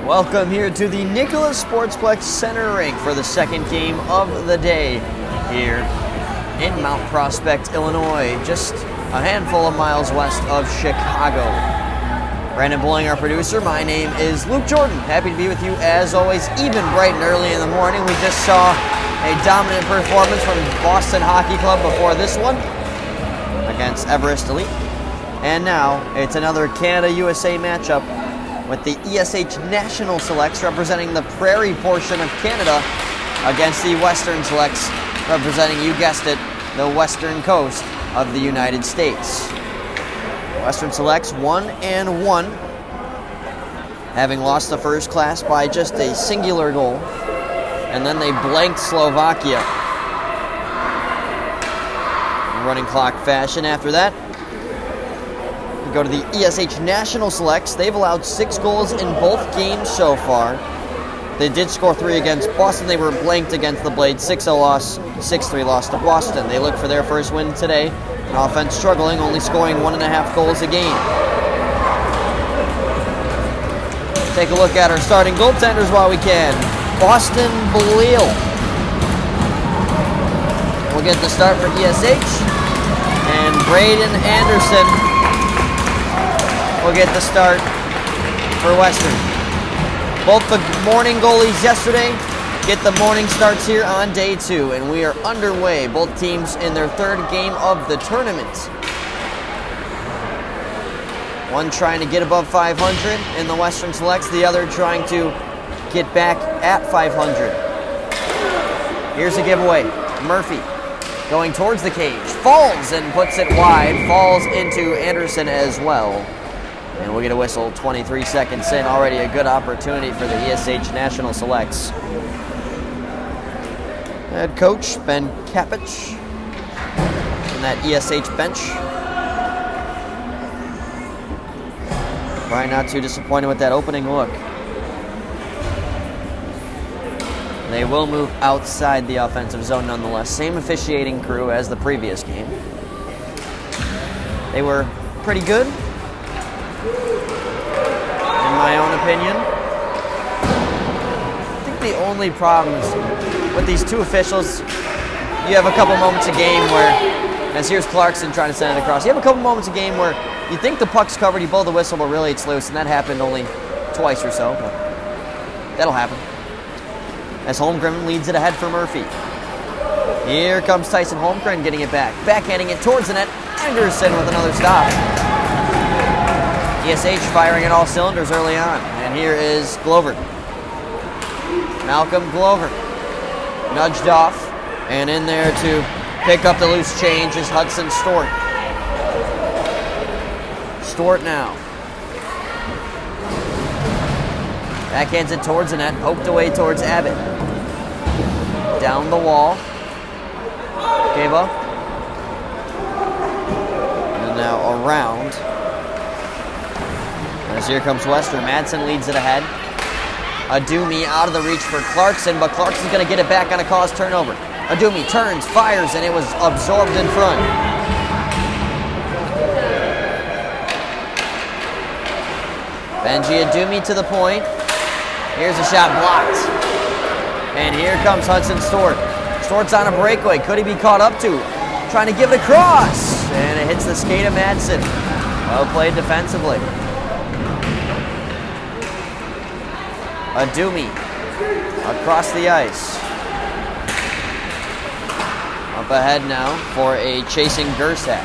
Welcome here to the Nicholas Sportsplex Center Rink for the second game of the day here in Mount Prospect, Illinois, just a handful of miles west of Chicago. Brandon Bulling, our producer. My name is Luke Jordan. Happy to be with you as always, even bright and early in the morning. We just saw a dominant performance from Boston Hockey Club before this one against Everest Elite. And now it's another Canada-USA matchup with the ESH National Selects representing the prairie portion of Canada against the Western Selects representing, you guessed it, the western coast of the United States. Western Selects 1-1, having lost the first class by just a singular goal, and then they blanked Slovakia in running clock fashion. After that, we go to the ESH National Selects. They've allowed 6 goals in both games so far. They did score 3 against Boston. They were blanked against the Blades. 6-0 loss, 6-3 loss to Boston. They look for their first win today. An offense struggling, only scoring 1.5 goals a game. Take a look at our starting goaltenders while we can. Boston Bleal will get the start for ESH. And Braden Anderson will get the start for Western. Both the morning goalies yesterday get the morning starts here on day 2, and we are underway. Both teams in their third game of the tournament. One trying to get above 500 in the Western Selects, the other trying to get back at 500. Here's a giveaway. Murphy going towards the cage, falls and puts it wide, falls into Anderson as well. And we'll get a whistle 23 seconds in. Already a good opportunity for the ESH National Selects. Head coach Ben Kapich on that ESH bench. Probably not too disappointed with that opening look. They will move outside the offensive zone nonetheless. Same officiating crew as the previous game. They were pretty good, in my own opinion. I think the only problems with these two officials, you have a couple moments a game where, as here's Clarkson trying to send it across, you have a couple moments a game where you think the puck's covered, you blow the whistle, but really it's loose, and that happened only twice or so, but that'll happen. As Holmgren leads it ahead for Murphy. Here comes Tyson Holmgren getting it back, backhanding it towards the net. Anderson with another stop. ESH firing at all cylinders early on. And here is Glover. Malcolm Glover. Nudged off. And in there to pick up the loose change is Hudson Stewart. Stewart now. Backhands it towards the net. Poked away towards Abbott. Down the wall. Gave up. And now around. As here comes Western. Madsen leads it ahead. Adumi out of the reach for Clarkson, but Clarkson's going to get it back on a caused turnover. Adumi turns, fires, and it was absorbed in front. Benji Adumi to the point. Here's a shot blocked. And here comes Hudson Stewart. Stewart's on a breakaway. Could he be caught up to? Trying to give it across. And it hits the skate of Madsen. Well played defensively. Adumi across the ice. Up ahead now for a chasing Gersak.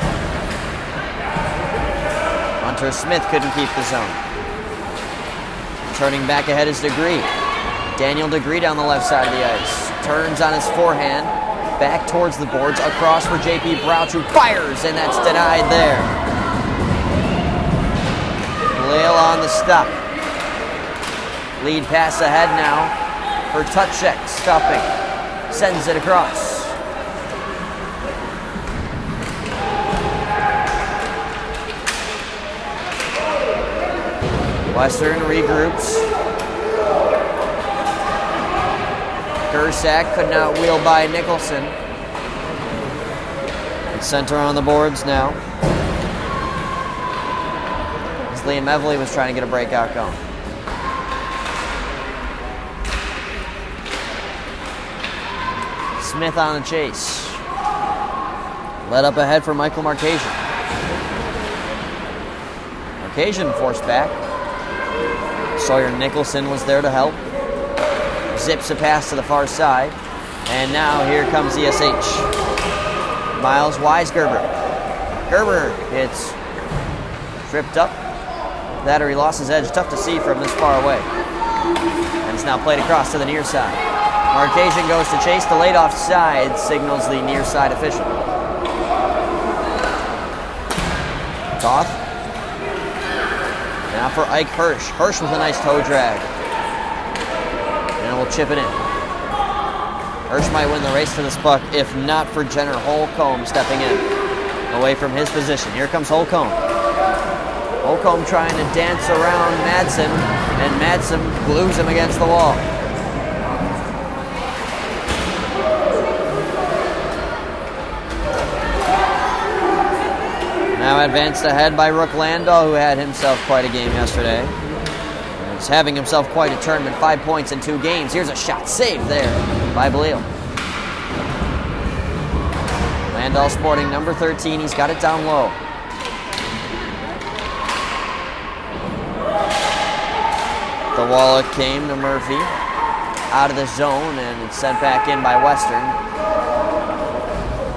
Hunter Smith couldn't keep the zone. Turning back ahead is Degree. Daniel Degree down the left side of the ice. Turns on his forehand. Back towards the boards. Across for J.P. Brouch, who fires, and that's denied there. Bleal on the stop. Lead pass ahead now for Tutchek, stopping. Sends it across. Western regroups. Gersak could not wheel by Nicholson. It's center on the boards now. As Liam Evely was trying to get a breakout going. Smith on the chase. Led up ahead for Michael Marcasian. Marcasian forced back. Sawyer Nicholson was there to help. Zips a pass to the far side. And now here comes ESH. Miles Weisgerber. Gerber gets tripped up. Battery lost his edge. Tough to see from this far away. And it's now played across to the near side. Marcasian goes to chase. The laid offside signals the near side official. Toth. Now for Ike Hirsch. Hirsch with a nice toe drag. And we'll chip it in. Hirsch might win the race to this puck if not for Jenner Holcomb stepping in away from his position. Here comes Holcomb. Holcomb trying to dance around Madsen, and Madsen glues him against the wall. Now advanced ahead by Rook Landau, who had himself quite a game yesterday. He's having himself quite a tournament. 5 points in 2 games. Here's a shot saved there by Bleal. Landau sporting number 13. He's got it down low. The Wallach came to Murphy out of the zone, and it's sent back in by Western.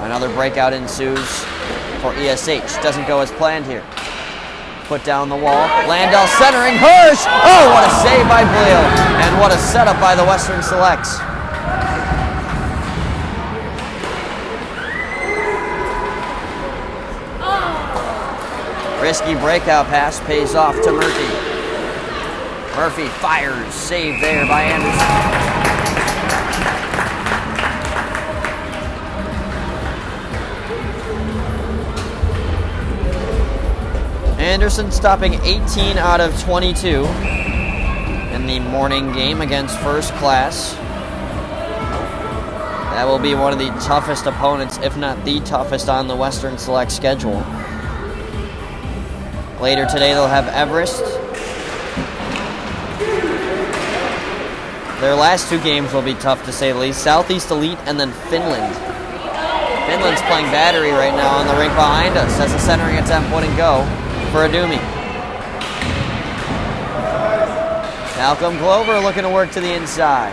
Another breakout ensues for ESH. Doesn't go as planned here. Put down the wall. Landau centering. Hirsch! Oh, what a save by Bleal. And what a setup by the Western Selects. Risky breakout pass pays off to Murphy. Murphy fires. Save there by Anderson. Anderson stopping 18 out of 22 in the morning game against First Class. That will be one of the toughest opponents, if not the toughest, on the Western Select schedule. Later today they'll have Everest. Their last 2 games will be tough to say the least. Southeast Elite and then Finland. Finland's playing battery right now on the rink behind us. That's a centering attempt, wouldn't go for Adumi. Malcolm Glover looking to work to the inside.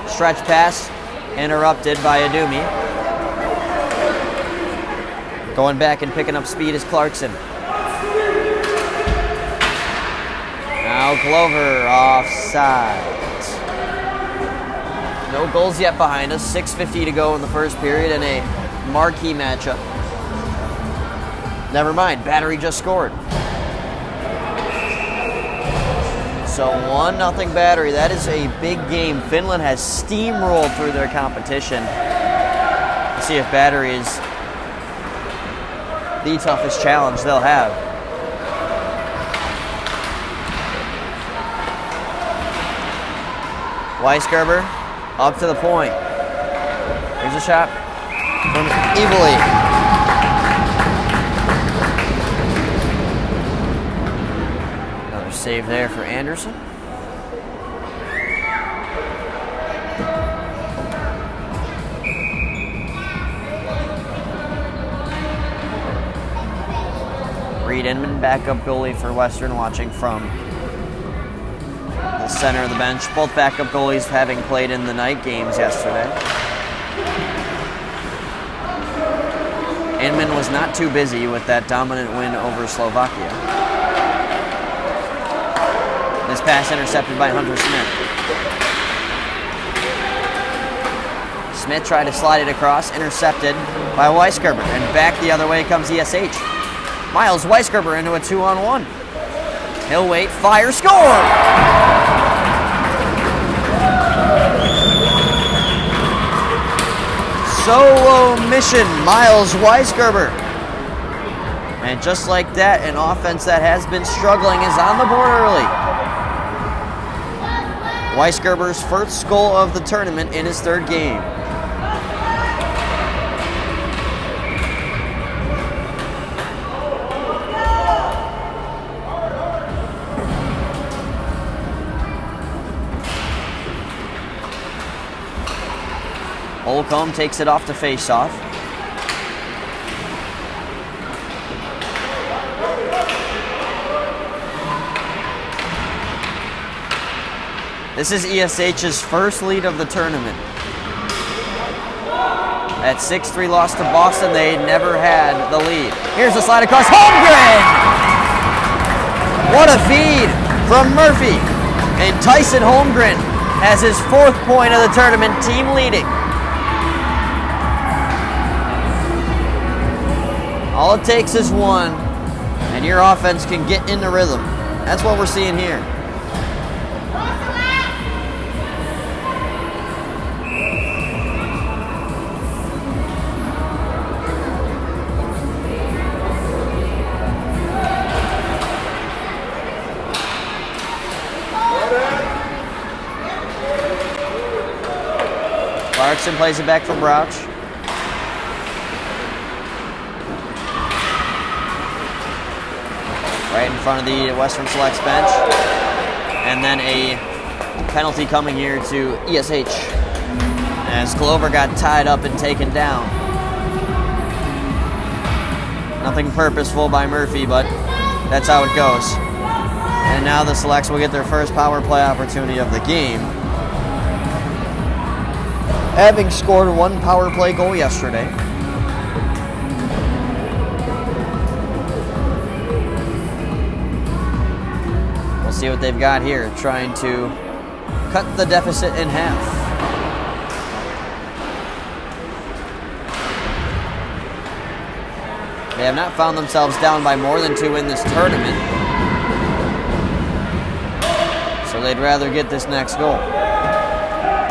Stretch pass interrupted by Adumi. Going back and picking up speed is Clarkson. Now Glover offside. No goals yet behind us. 6:50 to go in the first period in a marquee matchup. Never mind, Battery just scored. So 1-0 Battery. That is a big game. Finland has steamrolled through their competition. Let's see if Battery is the toughest challenge they'll have. Weisgerber up to the point. Here's a shot from Evely. Another save there for Anderson. Reed Inman, backup goalie for Western, watching from the center of the bench. Both backup goalies having played in the night games yesterday. Inman was not too busy with that dominant win over Slovakia. This pass intercepted by Hunter Smith. Smith tried to slide it across, intercepted by Weisgerber, and back the other way comes ESH. Miles Weisgerber into a 2-on-1. He'll wait, fire, score! Solo mission, Miles Weisgerber. And just like that, an offense that has been struggling is on the board early. Weisgerber's first goal of the tournament in his 3rd game. Holcomb takes it off to face off. This is ESH's first lead of the tournament. That 6-3 loss to Boston, they never had the lead. Here's the slide across. Holmgren! What a feed from Murphy. And Tyson Holmgren has his 4th point of the tournament, team leading. All it takes is one, and your offense can get in the rhythm. That's what we're seeing here. Clarkson plays it back for Brouch. Right in front of the Western Selects bench. And then a penalty coming here to ESH as Glover got tied up and taken down. Nothing purposeful by Murphy, but that's how it goes. And now the Selects will get their first power play opportunity of the game, having scored one power play goal yesterday. We'll see what they've got here, trying to cut the deficit in half. They have not found themselves down by more than 2 in this tournament, so they'd rather get this next goal.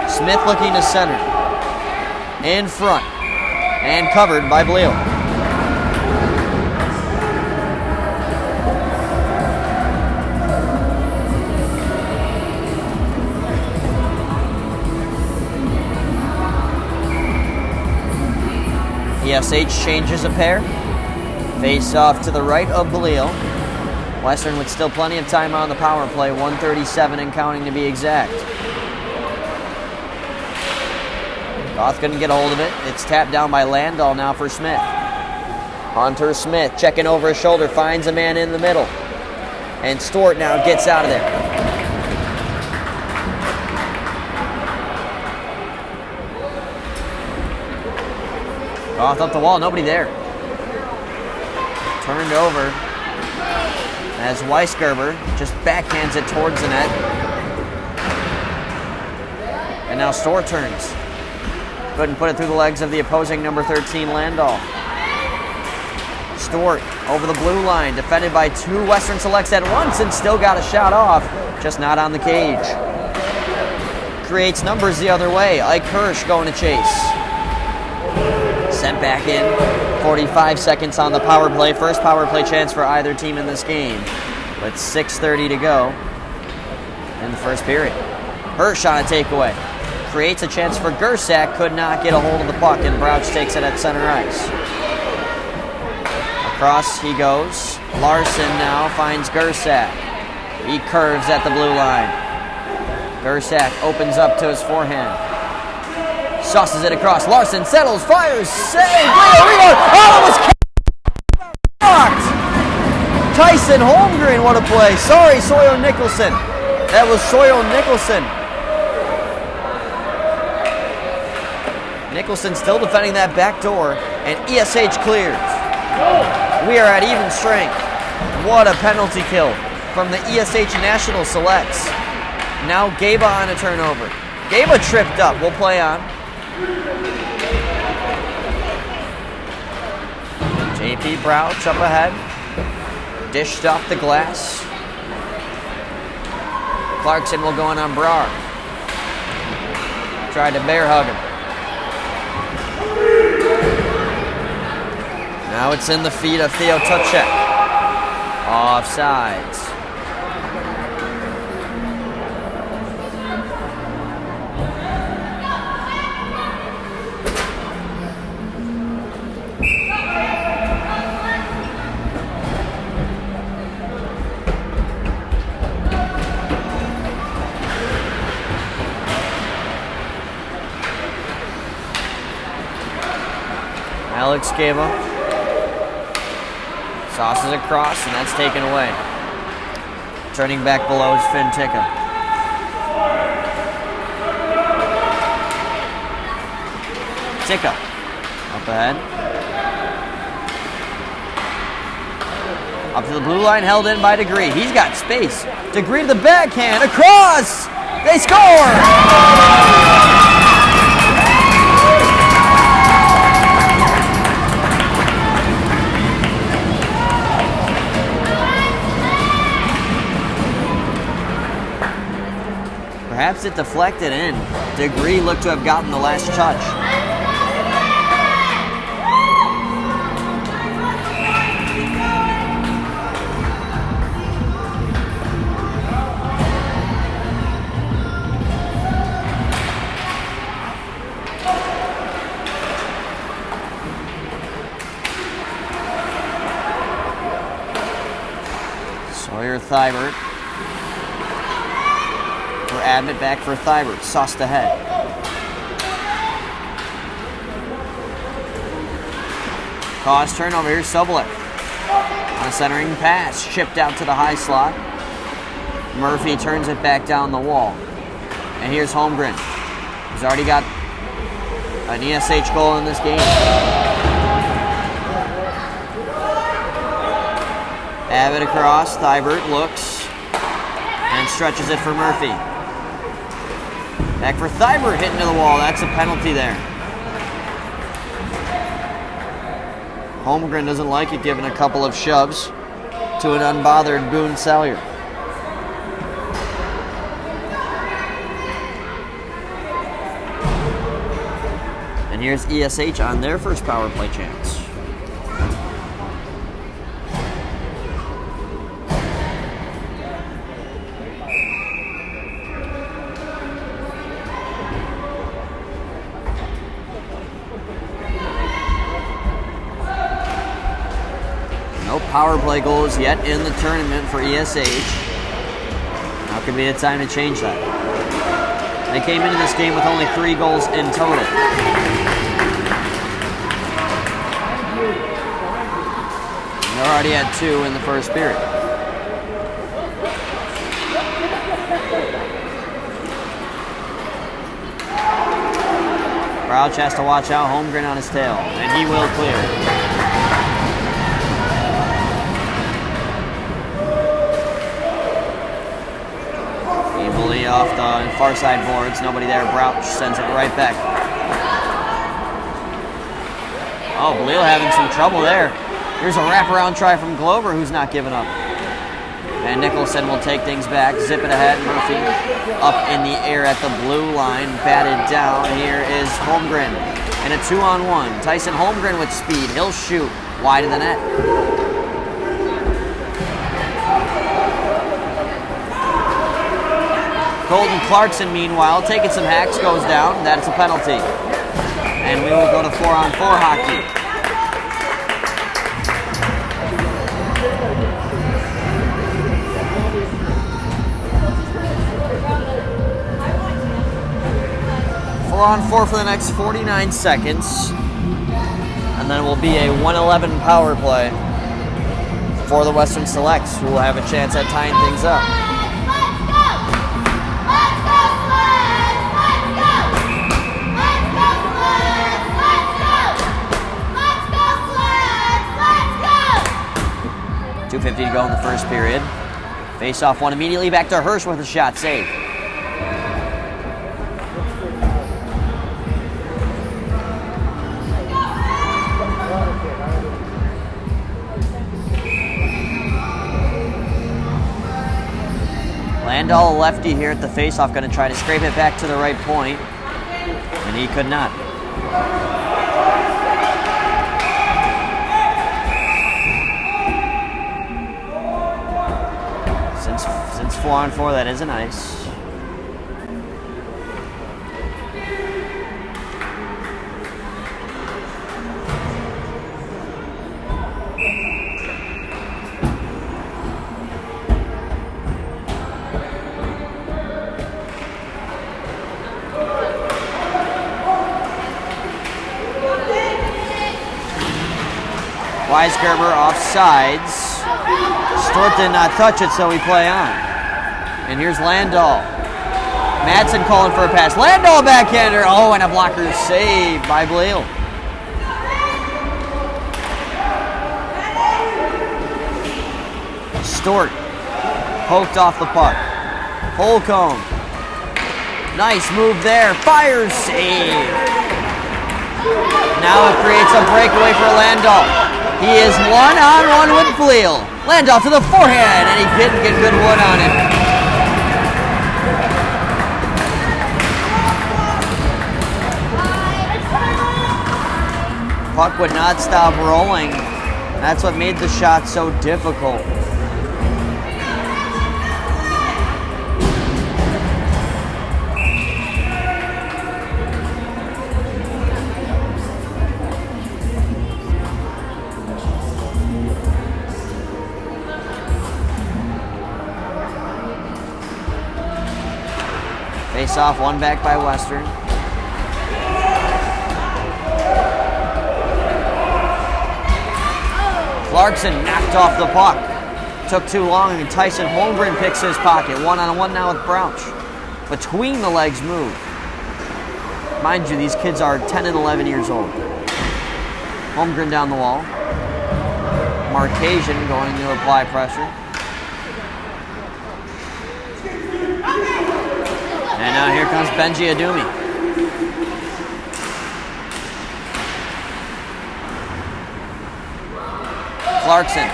Smith looking to center. In front. And covered by Bleal. ESH changes a pair. Face off to the right of Bleal. Western with still plenty of time on the power play. 1:37 and counting to be exact. Goth couldn't get a hold of it. It's tapped down by Landau now for Smith. Hunter Smith checking over his shoulder, finds a man in the middle. And Stewart now gets out of there. Goth up the wall, nobody there. Turned over as Weisgerber just backhands it towards the net. And now Stewart turns. Couldn't put it through the legs of the opposing number 13, Landau. Stewart over the blue line, defended by 2 Western Selects at once, and still got a shot off, just not on the cage. Creates numbers the other way. Ike Hirsch going to chase. Sent back in. 45 seconds on the power play. First power play chance for either team in this game, with 6:30 to go in the first period. Hirsch on a takeaway. Creates a chance for Gersak, could not get a hold of the puck, and Brouch takes it at center ice. Across he goes. Larson now finds Gersak. He curves at the blue line. Gersak opens up to his forehand. Sauces it across. Larson settles, fires, save, rebound. Oh, it was blocked. Tyson Holmgren, what a play. Sorry, Sawyer Nicholson. That was Sawyer Nicholson. Nicholson still defending that back door, and ESH clears. We are at even strength. What a penalty kill from the ESH National Selects. Now Gaba on a turnover. Gaba tripped up. We'll play on. JP Brouch up ahead. Dished off the glass. Clarkson will go in on Brar. Tried to bear hug him. Now it's in the feet of Theo Tuchek. Offsides. Alex Gava. Sauces across, and that's taken away. Turning back below is Finn Ticka. Ticka up ahead. Up to the blue line, held in by Degree. He's got space. Degree to the backhand, across! They score! Perhaps it deflected in. Degree looked to have gotten the last touch. Sawyer Thibert. For Admit, back for Thibert. Sauced ahead. Cause turnover here, Sobolev. On a centering pass, chipped out to the high slot. Murphy turns it back down the wall. And here's Holmgren. He's already got an ESH goal in this game. Abbott across, Thibert looks and stretches it for Murphy. Back for Thibert, hitting to the wall. That's a penalty there. Holmgren doesn't like it, giving a couple of shoves to an unbothered Boone Salyer. And here's ESH on their first power play chance. No power play goals yet in the tournament for ESH. Now could be the time to change that. They came into this game with only 3 goals in total. And they already had 2 in the first period. Crouch has to watch out. Holmgren on his tail, and he will clear. Evilly off the far side boards. Nobody there. Brouch sends it right back. Oh, Belil having some trouble there. Here's a wraparound try from Glover, who's not giving up. And Nicholson will take things back, zip it ahead. Murphy up in the air at the blue line, batted down. Here is Holmgren and a 2-on-1. Tyson Holmgren with speed. He'll shoot wide of the net. Colton Clarkson, meanwhile, taking some hacks, goes down. That's a penalty. And we will go to 4-on-4 hockey. On 4 for the next 49 seconds, and then it will be a 1:11 power play for the Western Selects, who will have a chance at tying things up. .250 to go in the first period. Face-off one immediately back to Hirsch with a shot save. Landau, a lefty here at the faceoff, going to try to scrape it back to the right point, and he could not. Since 4-on-4, that is an ice. Weisgerber offsides. Stort did not touch it, so we play on. And here's Landahl. Madsen calling for a pass. Landahl backhander. Oh, and a blocker saved by Bleel. Stort poked off the puck. Holcomb. Nice move there. Fires, save. Now it creates a breakaway for Landahl. He is one-on-one with Bleel. Landahl to the forehand, and he didn't get good wood on it. Puck would not stop rolling. That's what made the shot so difficult. Face off, one back by Western. Clarkson knocked off the puck. Took too long, and Tyson Holmgren picks his pocket. One-on-one now with Brouch. Between the legs move. Mind you, these kids are 10 and 11 years old. Holmgren down the wall. Markasian going to apply pressure. And now here comes Benji Adumi. Clarkson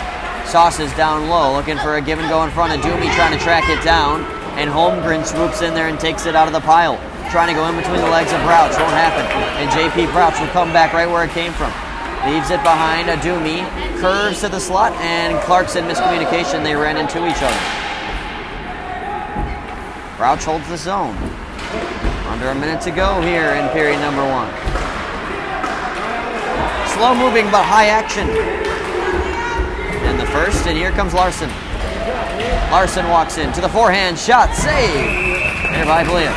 sauces down low, looking for a give and go in front. Adumi trying to track it down, and Holmgren swoops in there and takes it out of the pile. Trying to go in between the legs of Brouch, won't happen. And JP Brouch will come back right where it came from. Leaves it behind Adumi, curves to the slot, and Clarkson miscommunication. They ran into each other. Brouch holds the zone. Under a minute to go here in period number 1. Slow moving but high action in the first, and here comes Larson. Larson walks in to the forehand, shot, save. There by Bleel.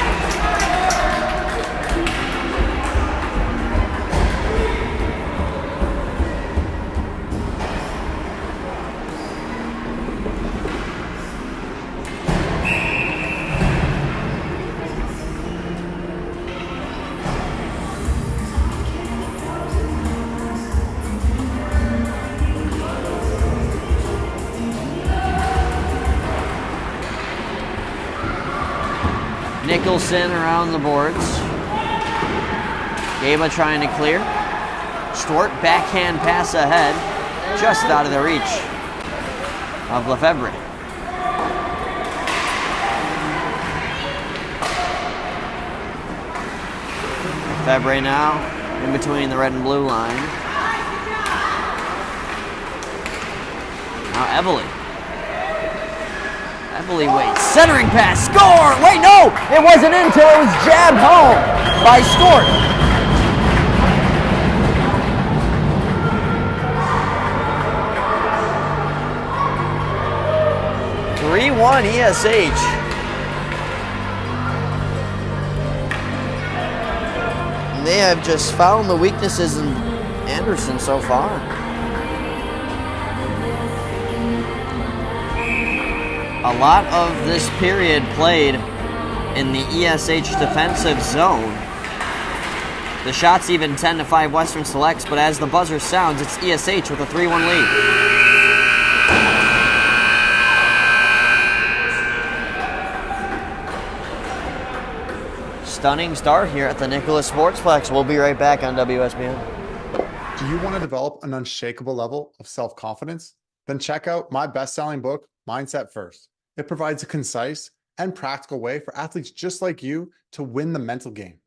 Nicholson around the boards. Gaba trying to clear. Stort backhand pass ahead, just out of the reach of Lefebvre. Lefebvre now in between the red and blue line. Now Evely. Evely waits. Centering pass. Score! Wait, no! It wasn't in until it was jabbed home by Stort. (3-1) ESH. They have just found the weaknesses in Anderson so far. A lot of this period played in the ESH defensive zone. The shot's even 10-5 Western selects, but as the buzzer sounds, it's ESH with a 3-1 lead. Stunning start here at the Nicholas Sportsplex. We'll be right back on WSBN. Do you want to develop an unshakable level of self-confidence? Then check out my best-selling book, Mindset First. It provides a concise and practical way for athletes just like you to win the mental game.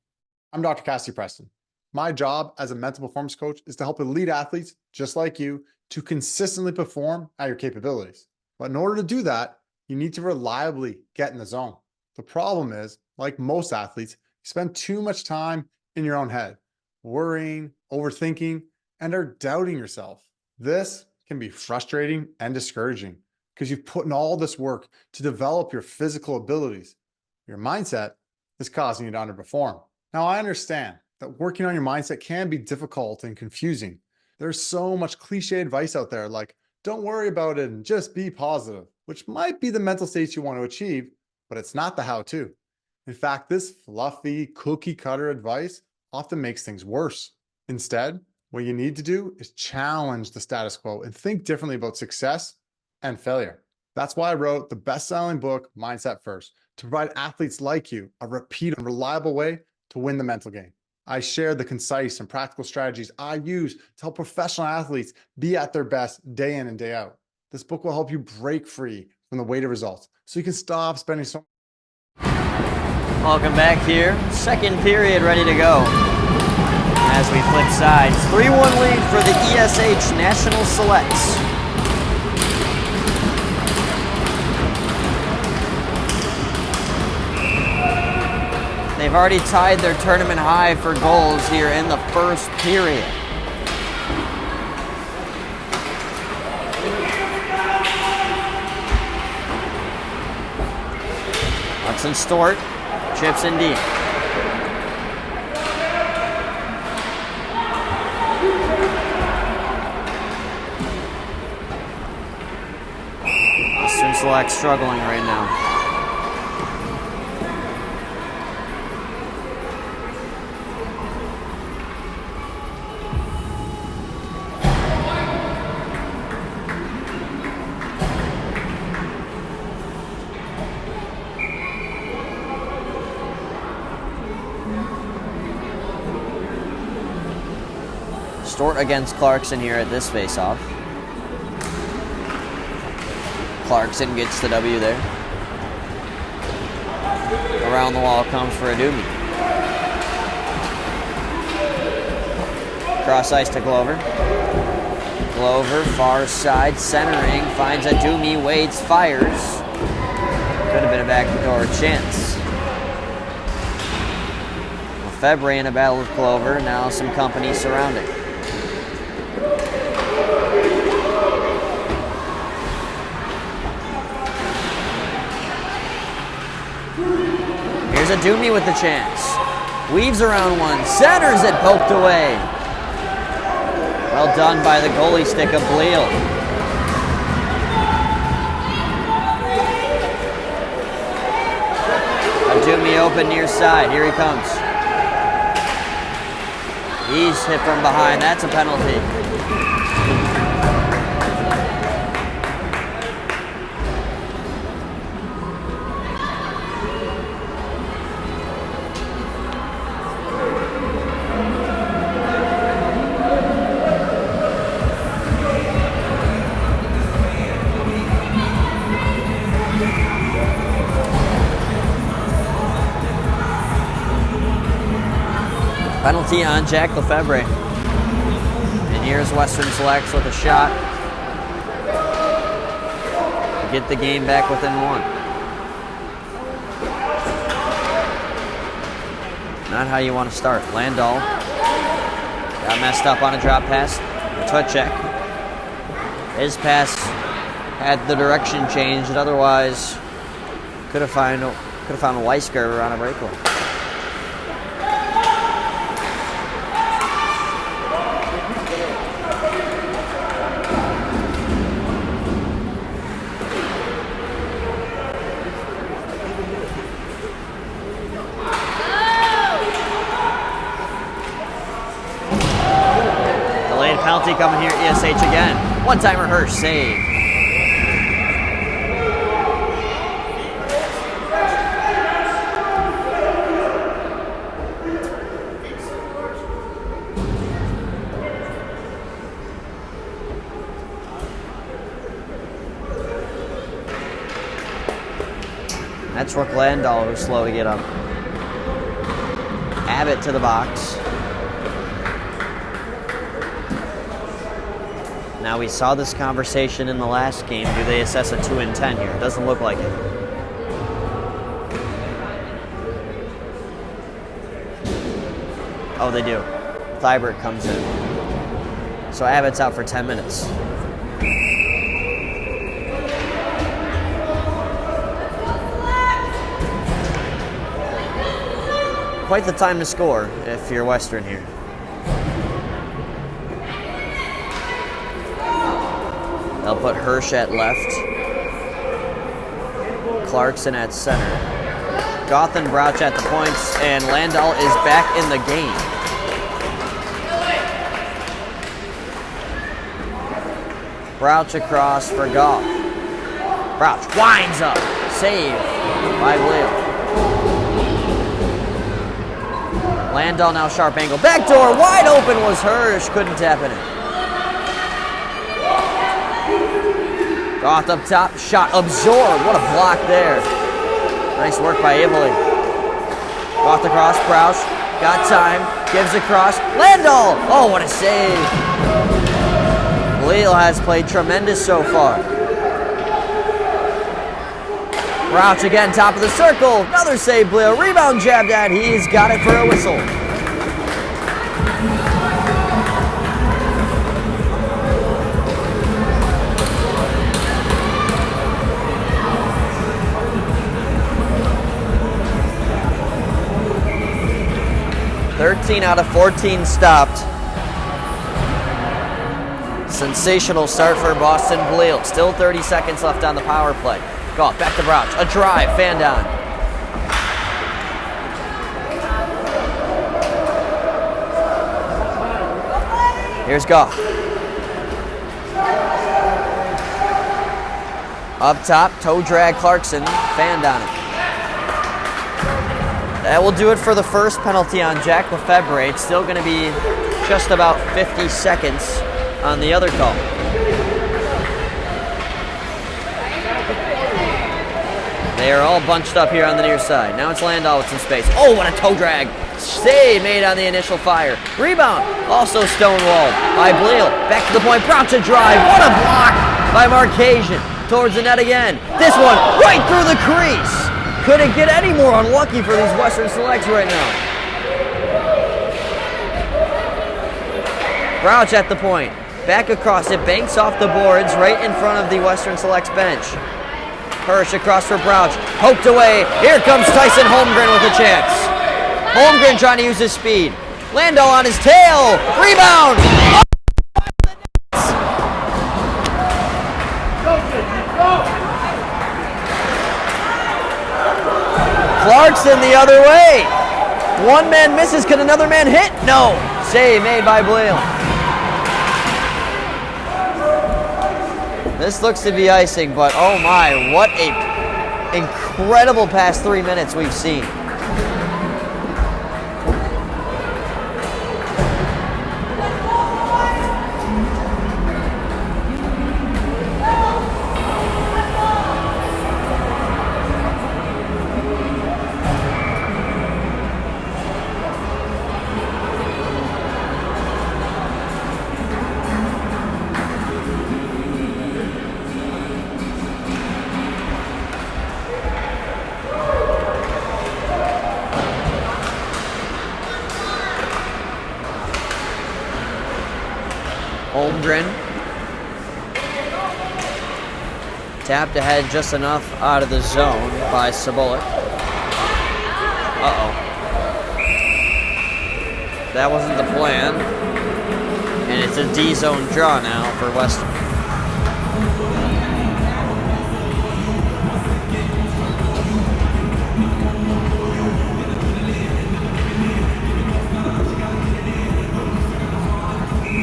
I'm Dr. Cassie Preston. My job as a mental performance coach is to help elite athletes just like you to consistently perform at your capabilities. But in order to do that, you need to reliably get in the zone. The problem is, like most athletes, you spend too much time in your own head, worrying, overthinking, and are doubting yourself. This can be frustrating and discouraging because you've put in all this work to develop your physical abilities. Your mindset is causing you to underperform. Now, I understand that working on your mindset can be difficult and confusing, There's so much cliche advice out there like, don't worry about it and just be positive, which might be the mental states you want to achieve, but it's not the how-to. In fact, this fluffy cookie cutter advice often makes things worse. Instead, what you need to do is challenge the status quo and think differently about success and failure. That's why I wrote the best-selling book, Mindset First, to provide athletes like you a repeatable and reliable way to win the mental game. I share the concise and practical strategies I use to help professional athletes be at their best day in and day out. This book will help you break free from the weight of results so you can stop spending so much. Welcome back here. Second period ready to go. As we flip sides, 3-1 lead for the ESH National Selects. They've already tied their tournament high for goals here in the first period. Hudson Stort chips in deep. Western Select struggling right now. Stort against Clarkson here at this face-off. Clarkson gets the W there. Around the wall comes for Adumi. Cross ice to Glover. Glover, far side, centering, finds Adumi, waits, fires. Could have been a backdoor chance. Lefebvre in a battle with Glover, now some company surrounding. Here's Adumi with the chance. Weaves around one, centers it, poked away. Well done by the goalie stick of Bleal. Adumi open near side, here he comes. He's hit from behind, that's a penalty. Penalty on Jack Lefebvre. And here's Western Selects with a shot to get the game back within one. Not how you want to start. Landau got messed up on a drop pass. Tuchek. His pass had the direction changed. Otherwise, could have found Weisgerber on a breakaway. Penalty coming here, ESH again. One-timer Hirsch save. That's Rook Landau who's slow to get up. Abbott to the box. Now, we saw this conversation in the last game. Do they assess a 2 and 10 here? It doesn't look like it. Oh, they do. Thibert comes in. So Abbott's out for 10 minutes. Quite the time to score if you're Western here. They'll put Hirsch at left. Clarkson at center. Goth and Brouch at the points, and Landau is back in the game. Brouch across for Goth. Brouch winds up. Save by Bleel. Landau now sharp angle. Backdoor, wide open was Hirsch. Couldn't tap it in. Goth up top, shot absorbed. What a block there. Nice work by Ivoli. Goth across, Brouch. Got time, gives across. Landau! Oh, what a save. Bleel has played tremendous so far. Brouch again, top of the circle. Another save, Bleel. Rebound jabbed at. He's got it for a whistle. "13 out of 14 stopped. Sensational start for Boston Bleel. Still 30 seconds left on the power play. Goth back to Brouch. A drive, fan down. Here's Goth. Up top, toe drag Clarkson. Fan down it. That will do it for the first penalty on Jack Lefebvre. It's still going to be just about 50 seconds on the other call. They are all bunched up here on the near side. Now it's Landau with some space. Oh, what a toe drag. Save made on the initial fire. Rebound, also stonewalled by Bleel. Back to the point, Brouch a drive. What a block by Markasian. Towards the net again. This one right through the crease. Couldn't get any more unlucky for these Western Selects right now. Brouch at the point. Back across it, banks off the boards right in front of the Western Selects bench. Hirsch across for Brouch. Poked away. Here comes Tyson Holmgren with a chance. Holmgren trying to use his speed. Landau on his tail. Rebound. Clarkson the other way. One man misses. Can another man hit? No. Save made by Bleel. This looks to be icing, but oh my, what a incredible past 3 minutes we've seen. Holmgren. Tapped ahead just enough out of the zone by Sobolik. Uh-oh. That wasn't the plan. And it's a D-zone draw now for Western.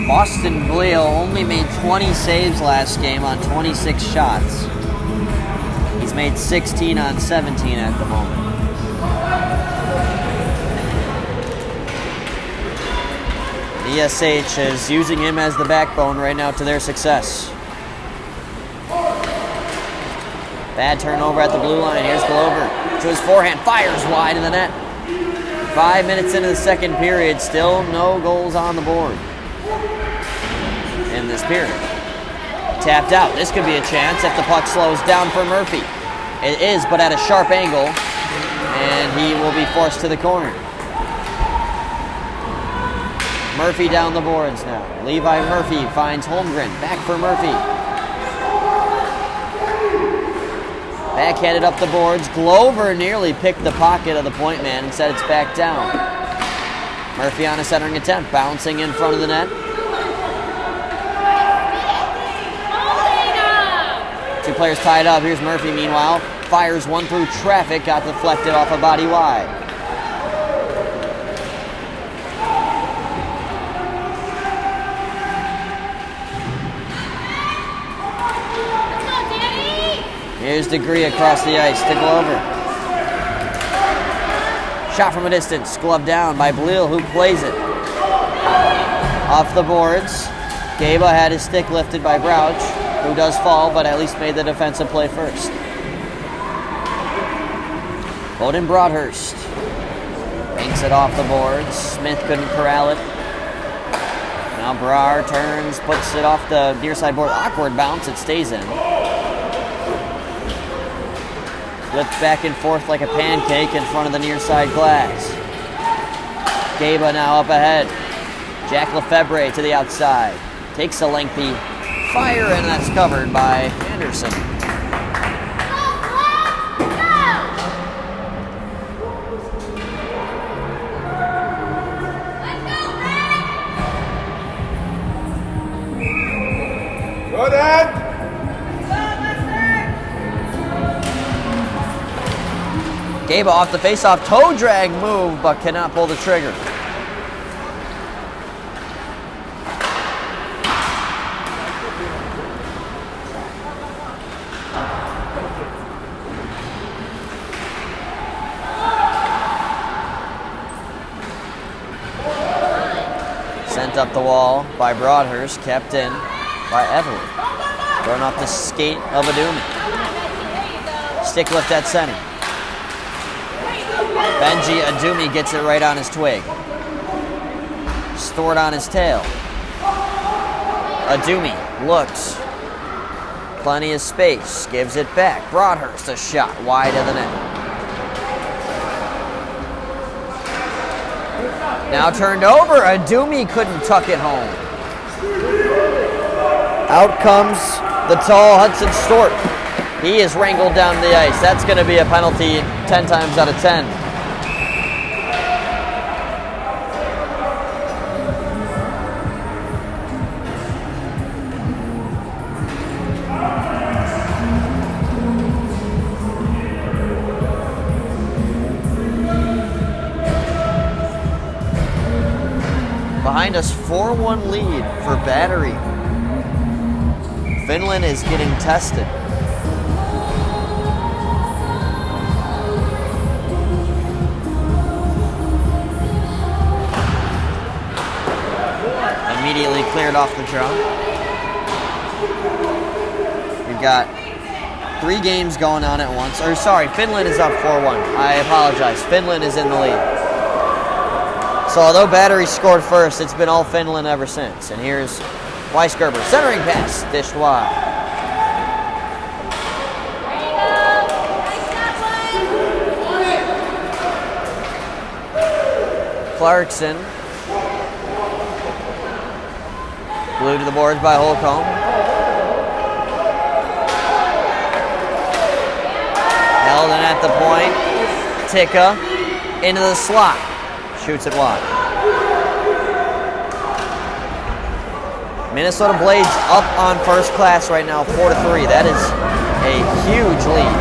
Boston Bleel only made 20 saves last game on 26 shots. He's made 16 on 17 at the moment. ESH is using him as the backbone right now to their success. Bad turnover at the blue line. Here's Glover to his forehand. Fires wide in the net. 5 minutes into the second period. Still no goals on the board in this period. Tapped out. This could be a chance if the puck slows down for Murphy. It is, but at a sharp angle, and he will be forced to the corner. Murphy down the boards now. Levi Murphy finds Holmgren. Back for Murphy. Backhanded up the boards. Glover nearly picked the pocket of the point man and said it's back down. Murphy on a centering attempt, bouncing in front of the net. players tied up. Here's Murphy, meanwhile. Fires one through traffic, got deflected off a body wide. Here's Degree across the ice to Glover. Shot from a distance, gloved down by Bleel, who plays it. Off the boards, Gaba had his stick lifted by Brouch, who does fall, but at least made the defensive play first. Bowden Broadhurst banks it off the boards. Smith couldn't corral it. Now Brar turns, puts it off the near side board. Awkward bounce, it stays in. Flipped back and forth like a pancake in front of the near side glass. Gaba now up ahead. Jack Lefebvre to the outside. Takes a lengthy fire, and that's covered by Anderson. Go, Dad! Gaba off the face-off, toe drag move, but cannot pull the trigger. Sent up the wall by Broadhurst, kept in by Evelyn. Thrown off the skate of Adumi. Stick lift at center. Benji Adumi gets it right on his twig. Stored on his tail. Adumi looks. Plenty of space. Gives it back. Broadhurst a shot wide of the net. Now turned over. Adumi couldn't tuck it home. Out comes the tall Hudson Stork. He is wrangled down the ice. That's going to be a penalty 10 times out of 10. Behind us, 4-1 lead for Battery. Finland is getting tested. Immediately cleared off the draw. We've got 3 games going on at once. Or sorry, Finland is up 4-1. I apologize. Finland is in the lead. So although Battery scored first, it's been all Finland ever since. And here's Weisgerber, centering pass, dished wide. Clarkson. Glued to the boards by Holcomb. Held in at the point. Ticka into the slot. Shoots it wide. Minnesota Blades up on first class right now, 4-3. That is a huge lead.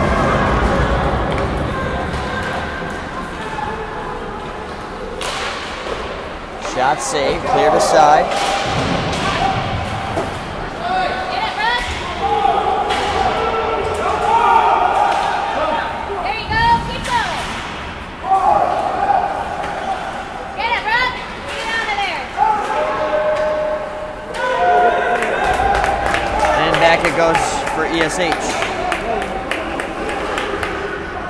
Shot saved, cleared aside. It goes for ESH.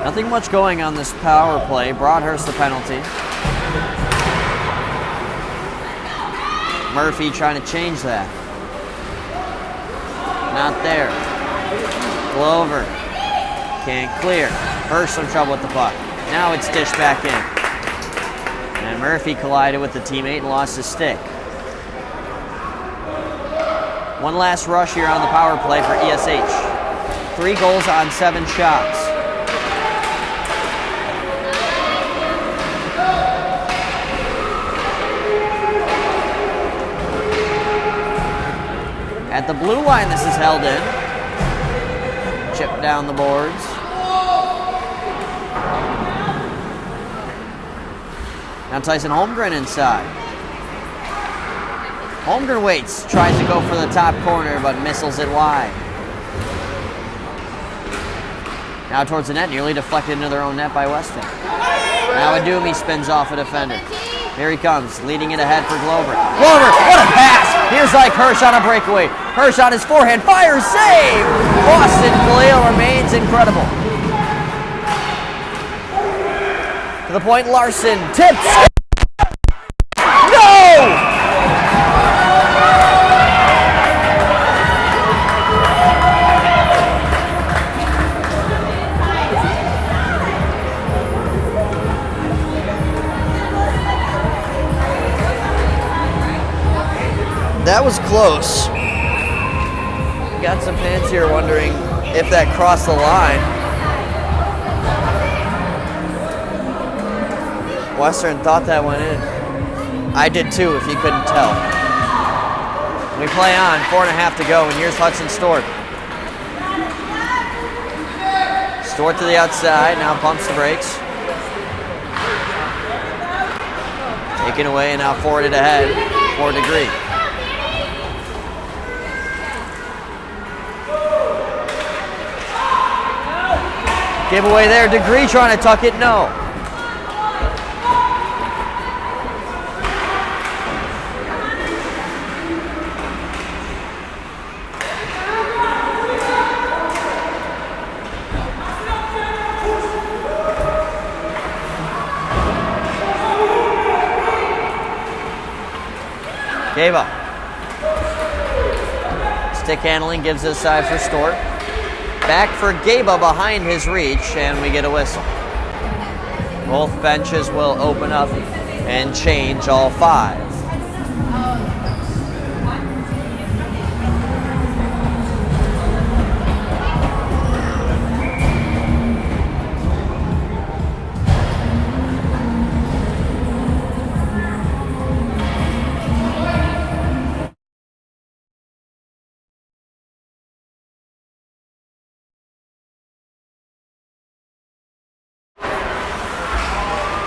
Nothing much going on this power play. Broadhurst the penalty. Murphy trying to change that. Not there. Glover can't clear. Hurst some trouble with the puck. Now it's dished back in. And Murphy collided with the teammate and lost his stick. One last rush here on the power play for ESH. 3 goals on 7 shots. At the blue line, this is held in. chip down the boards. Now Tyson Holmgren inside. Holmgren waits, tries to go for the top corner, but missiles it wide. Now towards the net, nearly deflected into their own net by Western. Now Adumi spins off a defender. Here he comes, leading it ahead for Glover. Glover, what a pass! Here's Ike Hirsch on a breakaway. Hirsch on his forehand, fires, save! Boston Galil remains incredible. To the point, Larson tips. No! That was close. Got some fans here wondering if that crossed the line. Western thought that went in. I did too, if you couldn't tell. We play on, 4.5 to go, and here's Hudson Stewart. Stewart to the outside, now pumps the brakes. Taken away and now forwarded ahead for Degree. Giveaway there, Degree trying to tuck it, no. Gave up. Stick handling gives it aside for Stewart. Back for Gaba behind his reach, and we get a whistle. Both benches will open up and change all 5.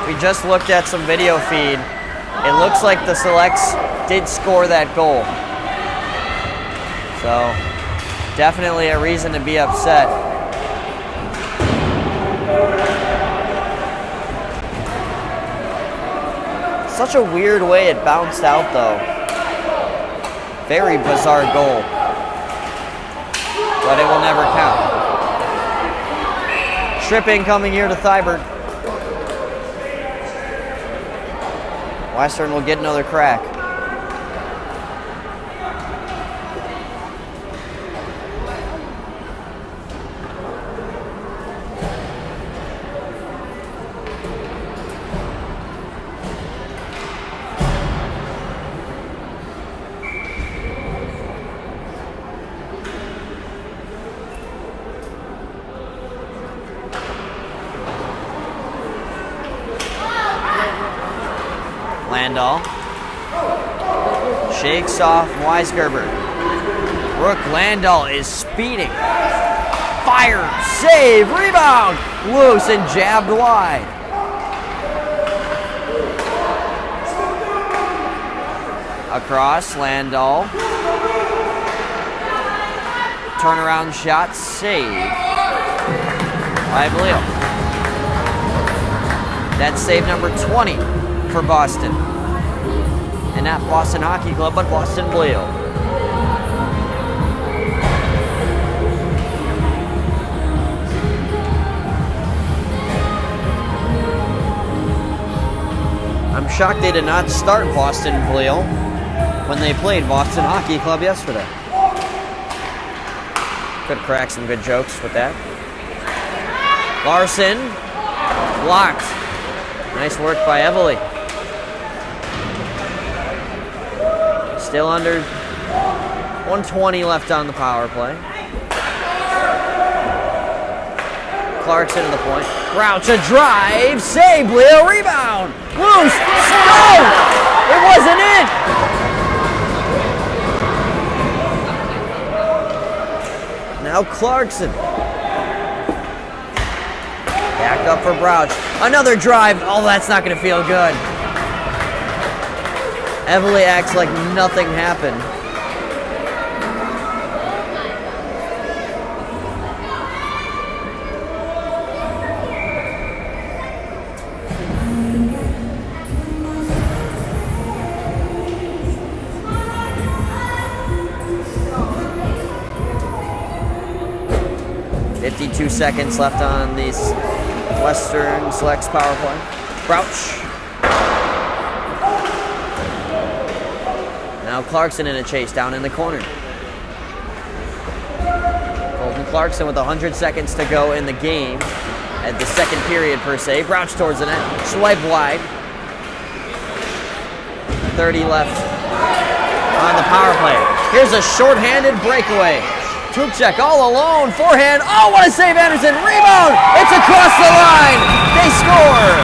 We just looked at some video feed. It looks like the Selects did score that goal. So, definitely a reason to be upset. Such a weird way it bounced out, though. Very bizarre goal. But it will never count. Tripping coming here to Thibaert. Western will get another crack. Landau shakes off Weisgerber. Brooke Landau is speeding. Fire, save, rebound, loose and jabbed wide. Across, Landau. Turnaround shot, save by Bleo. That's save number 20 for Boston. And not Boston Hockey Club, but Boston Blue. I'm shocked they did not start Boston Blue when they played Boston Hockey Club yesterday. Could crack some good jokes with that. Larson, blocked. Nice work by Evely. Still under 120 left on the power play. Clarkson to the point. Crouch a drive. Save. Leo rebound. Loose. No! It wasn't in. Now Clarkson Back up for Brouch. Another drive. Oh, that's not going to feel good. Everly acts like nothing happened. .52 seconds left on the Western Selects power play. Brouch. Now Clarkson in a chase down in the corner. Colton Clarkson with 100 seconds to go in the game at the second period per se. Brouch towards the net. Swipe wide. 30 left on the power play. Here's a shorthanded breakaway. Tukchek all alone, forehand. Oh, what a save, Anderson. Rebound. It's across the line. They score.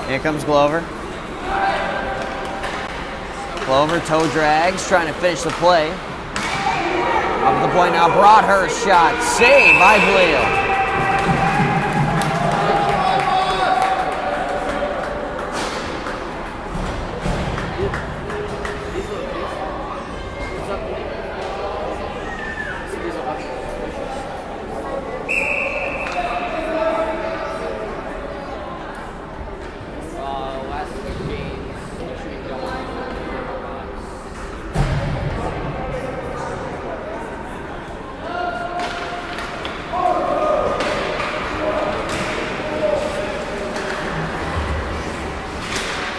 Here comes Glover. Glover toe drags, trying to finish the play. Up to the point now, Broadhurst shot. Save by Bleel.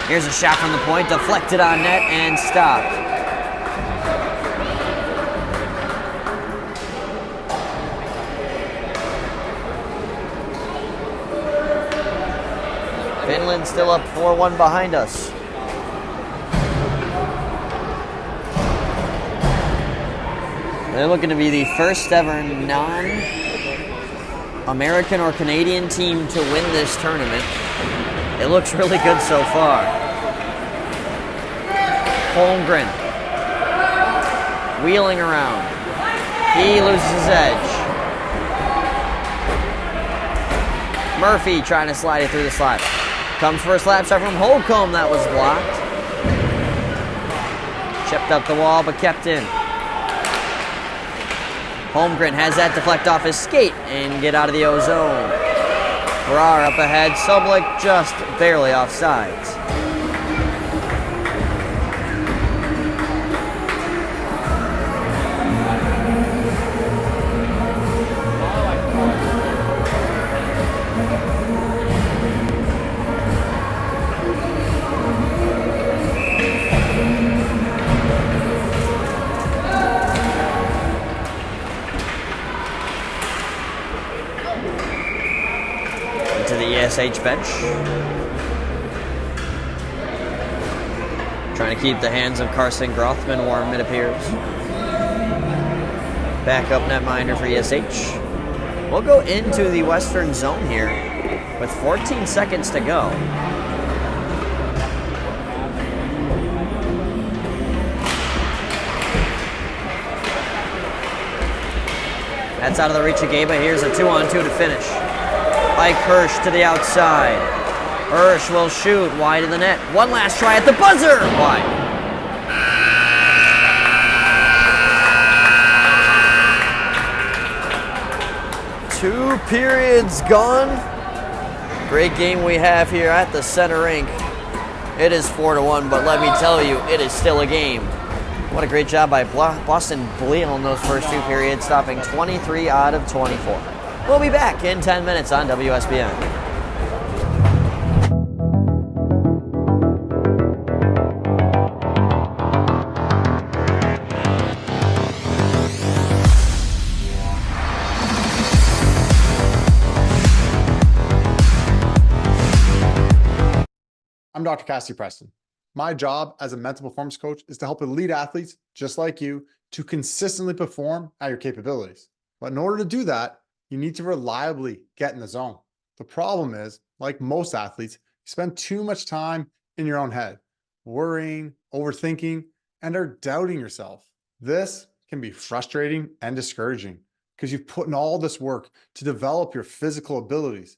Here's a shot from the point, deflected on net and stopped. Finland still up 4-1 behind us. They're looking to be the first ever non-American or Canadian team to win this tournament. It looks really good so far. Holmgren wheeling around. He loses his edge. Murphy trying to slide it through the slot. Comes for a slap shot from Holcomb. That was blocked. Chipped up the wall but kept in. Holmgren has that deflect off his skate and get out of the O-zone. Brar up ahead. Sublick just barely offsides. To the ESH bench. Trying to keep the hands of Carson Grothman warm, it appears. Backup netminder for ESH. We'll go into the Western zone here with 14 seconds to go. That's out of the reach of Gaba. Here's a 2-on-2 to finish. Ike Hirsch to the outside. Hirsch will shoot wide of the net. One last try at the buzzer. Wide. Two periods gone. Great game we have here at the center rink. It is 4-1, but let me tell you, it is still a game. What a great job by Boston Bleal in those first two periods, stopping 23 out of 24. We'll be back in 10 minutes on WSBN. I'm Dr. Cassie Preston. My job as a mental performance coach is to help elite athletes just like you to consistently perform at your capabilities. But in order to do that, you need to reliably get in the zone. The problem is, like most athletes, you spend too much time in your own head, worrying, overthinking, and are doubting yourself. This can be frustrating and discouraging because you've put in all this work to develop your physical abilities.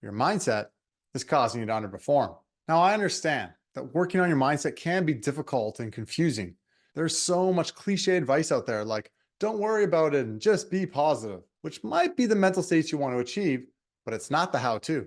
Your mindset is causing you to underperform. Now, I understand that working on your mindset can be difficult and confusing. There's so much cliche advice out there like, don't worry about it and just be positive, which might be the mental states you want to achieve, but it's not the how-to.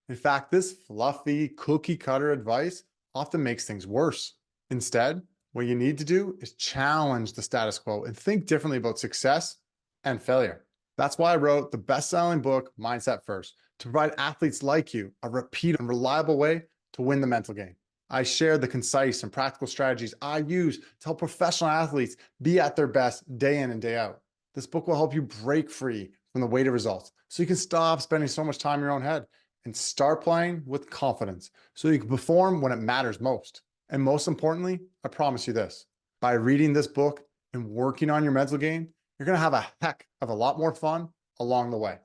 In fact, this fluffy cookie cutter advice often makes things worse. Instead, what you need to do is challenge the status quo and think differently about success and failure. That's why I wrote the best-selling book, Mindset First, to provide athletes like you a repeat and reliable way to win the mental game. I share the concise and practical strategies I use to help professional athletes be at their best day in and day out. This book will help you break free from the weight of results so you can stop spending so much time in your own head and start playing with confidence so you can perform when it matters most. And most importantly, I promise you this, by reading this book and working on your mental game, you're going to have a heck of a lot more fun along the way.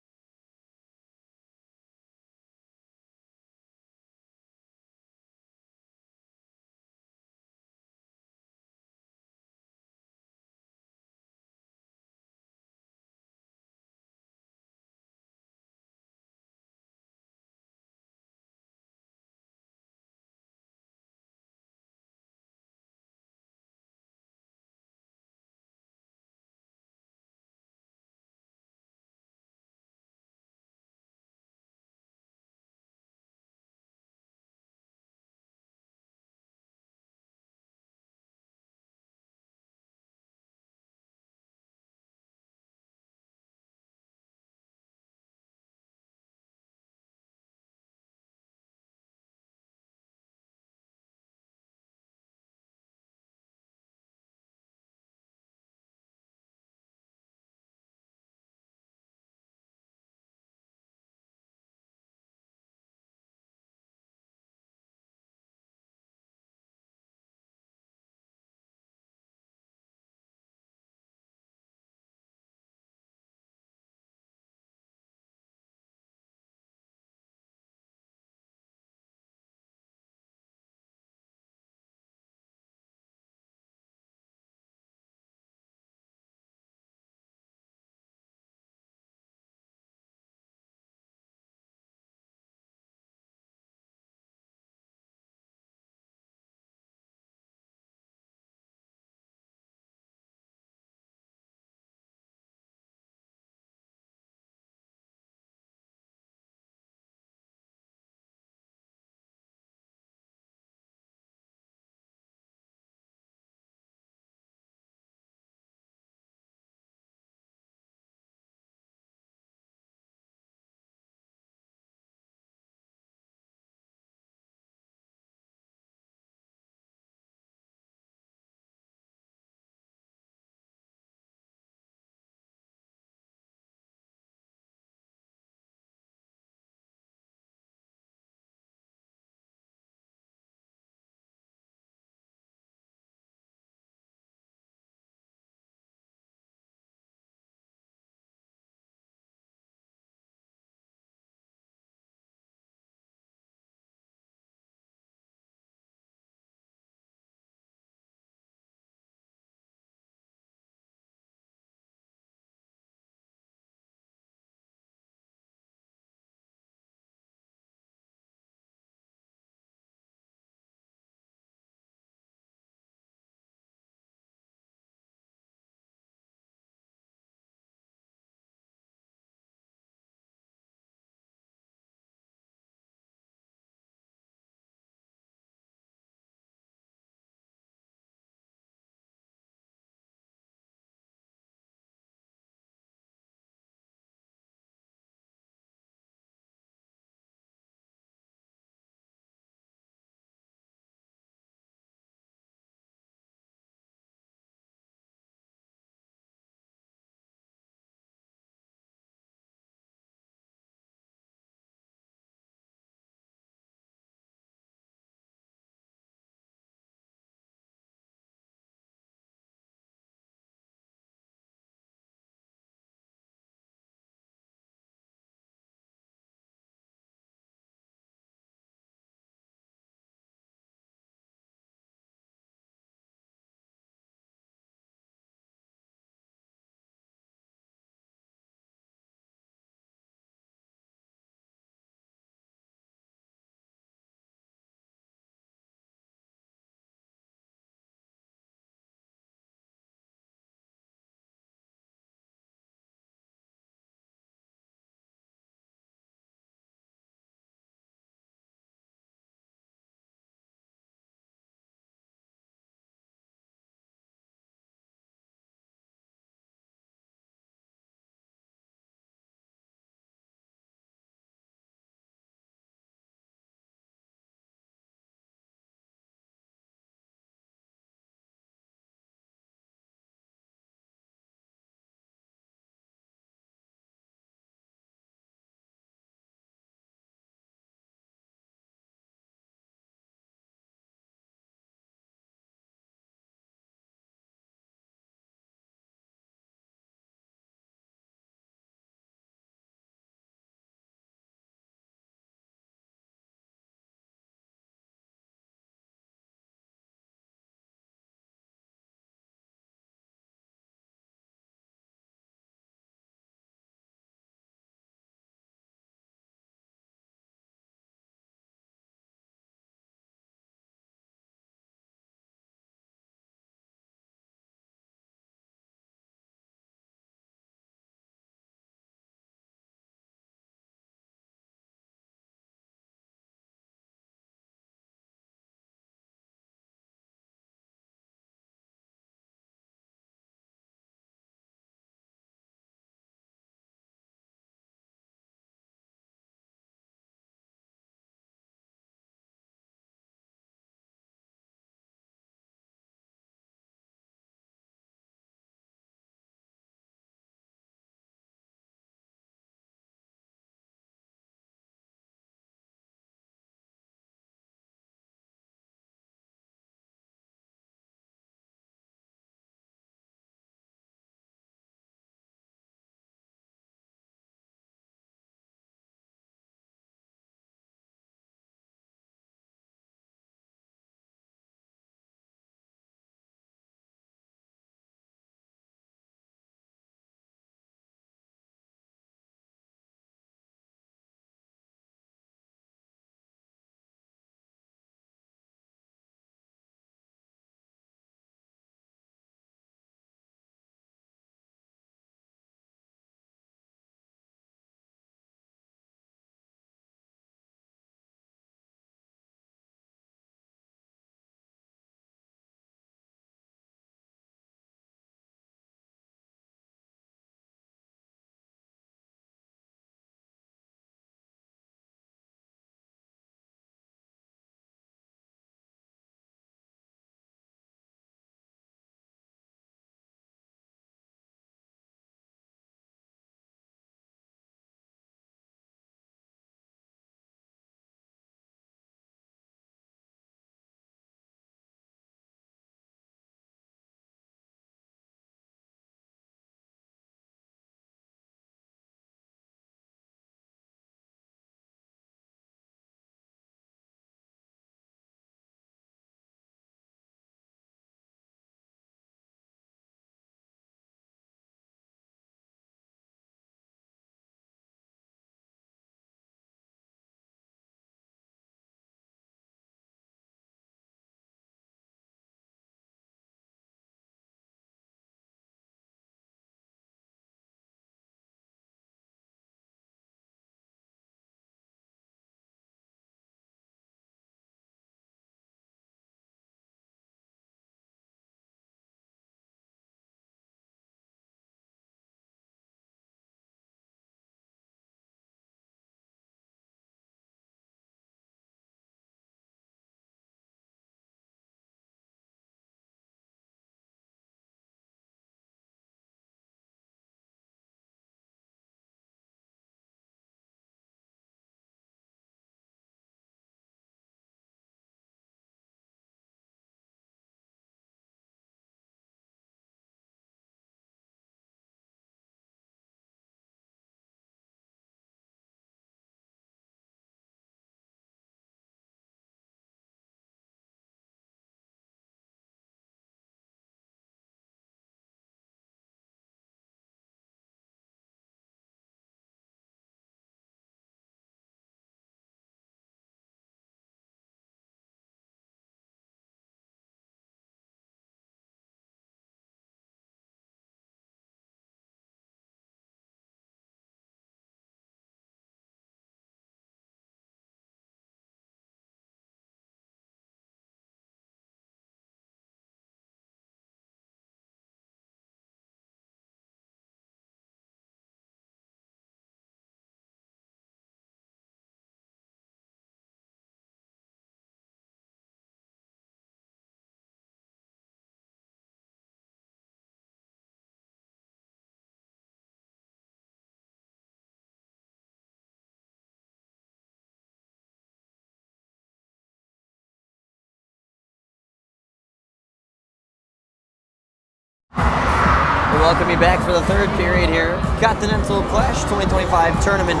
We welcome you back for the third period here. Continental Clash 2025 tournament.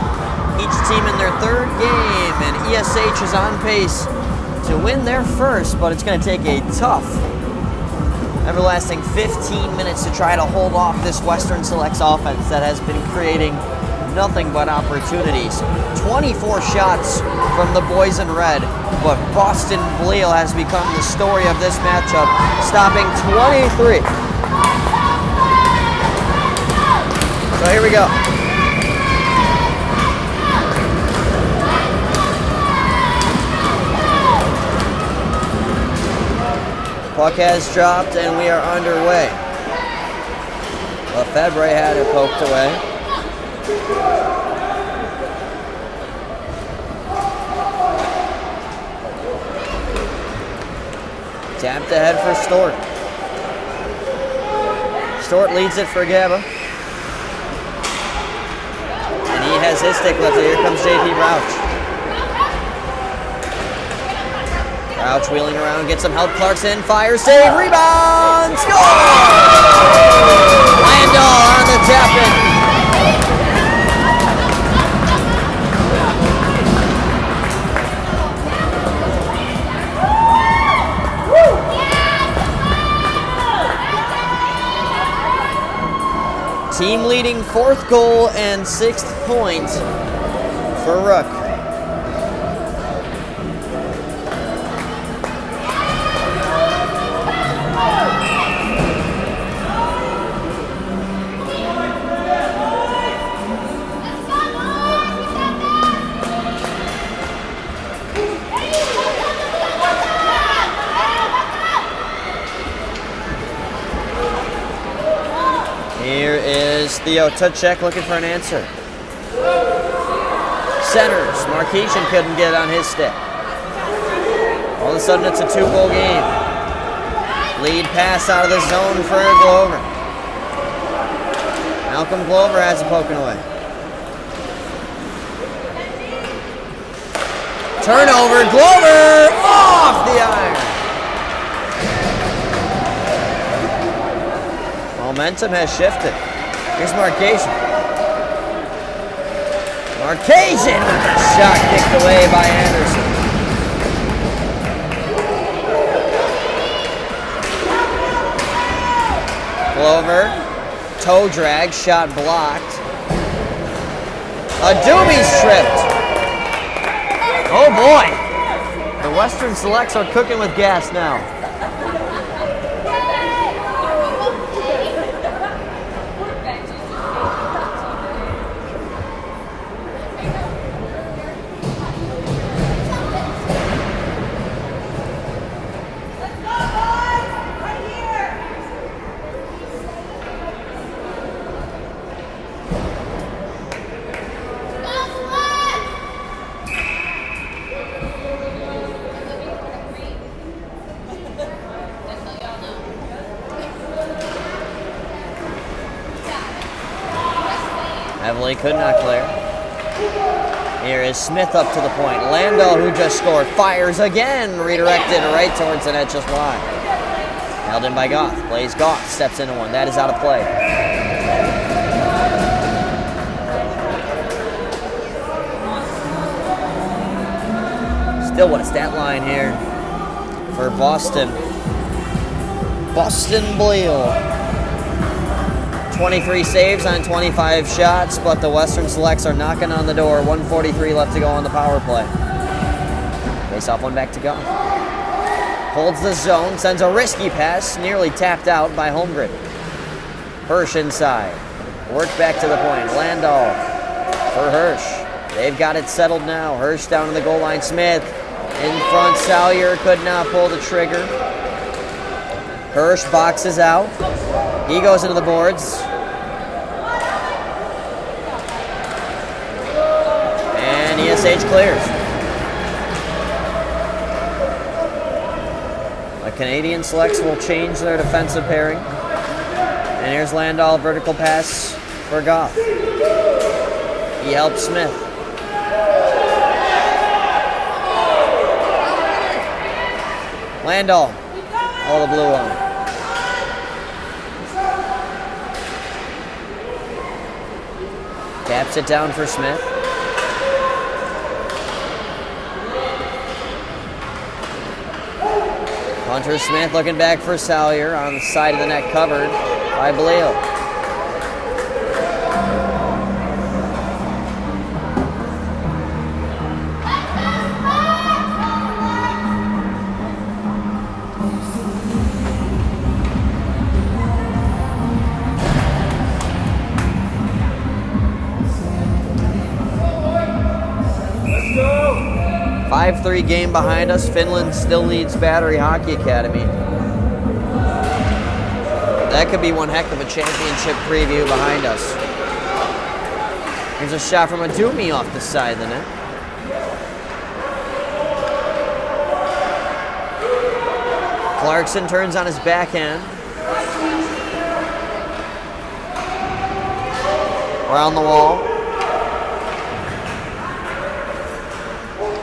Each team in their third game, and ESH is on pace to win their first, but it's going to take a tough, everlasting 15 minutes to try to hold off this Western Selects offense that has been creating nothing but opportunities. 24 shots from the boys in red, but Boston Bleal has become the story of this matchup, stopping 23. So here we go. Puck has dropped and we are underway. Lefebvre had it poked away. Tapped ahead for Stort. Stort leads it for Gaba. And he has his stick lifted. Here comes JP Rauch. Rauch wheeling around, gets some help. Clarkson, fire, save, rebound, score! Landau on the tap-in. Team leading fourth goal and sixth point for Rook. Here is Theo Tuchek looking for an answer. Centers. Markesian couldn't get on his stick. All of a sudden it's a 2-goal game. Lead pass out of the zone for Glover. Malcolm Glover has it poking away. Turnover. Glover off the iron. Momentum has shifted. Here's Markesian. Markesian with a shot kicked away by Anderson. Glover, toe drag, shot blocked. A doobie's tripped. Oh boy. The Western Selects are cooking with gas now. Heavily could not clear. Here is Smith up to the point. Landau, who just scored, fires again. Redirected right towards the net, just wide. Held in by Goff. Plays Goff. Steps into one. That is out of play. Still, what a stat line here for Boston. Boston Bleal. 23 saves on 25 shots, but the Western Selects are knocking on the door. 1:43 left to go on the power play. Face off one back to Goff. Holds the zone, sends a risky pass, nearly tapped out by Holmgren. Hirsch inside. Work back to the point. Landau for Hirsch. They've got it settled now. Hirsch down to the goal line. Smith in front. Salyer could not pull the trigger. Hirsch boxes out. He goes into the boards. And ESH clears. The Canadian Selects will change their defensive pairing. And here's Landau, vertical pass for Goff. He helps Smith. Landau, all the blue on. Taps it down for Smith. Hunter Smith looking back for Salyer on the side of the net, covered by Belial. Let's go! 5-3 game behind us. Finland still leads Battery Hockey Academy. That could be one heck of a championship preview behind us. Here's a shot from Adumi off the side of the net. Clarkson turns on his backhand. Around the wall.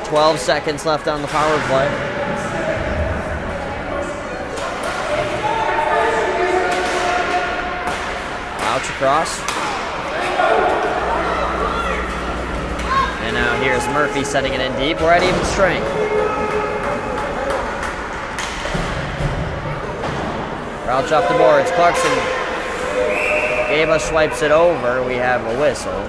12 seconds left on the power play. Ouch across. And now here's Murphy setting it in deep. We're at even strength. Crouch off the boards. Clarkson. Gaba swipes it over. We have a whistle.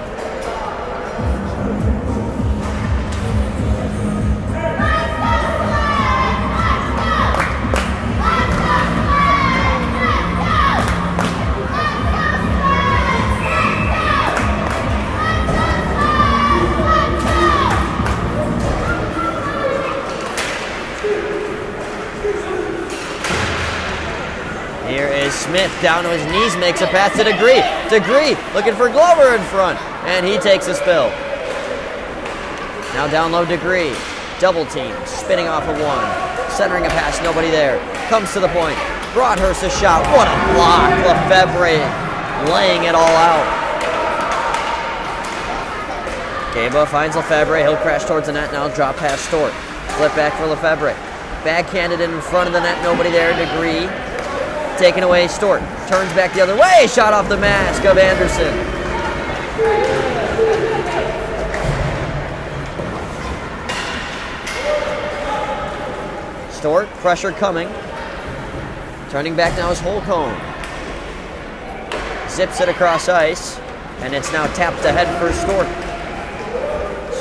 Here is Smith down to his knees, makes a pass to Degree. Degree looking for Glover in front, and he takes a spill. Now down low Degree, double team, spinning off of one, centering a pass, nobody there. Comes to the point, Broadhurst a shot, what a block. Lefebvre laying it all out. Gaba finds Lefebvre, he'll crash towards the net now, drop past Stort. Flip back for Lefebvre. Backhanded in front of the net, nobody there, Degree. Taken away, Stort. Turns back the other way, shot off the mask of Anderson. Stort, pressure coming. Turning back now is Holcomb. Zips it across ice, and it's now tapped ahead for Stort.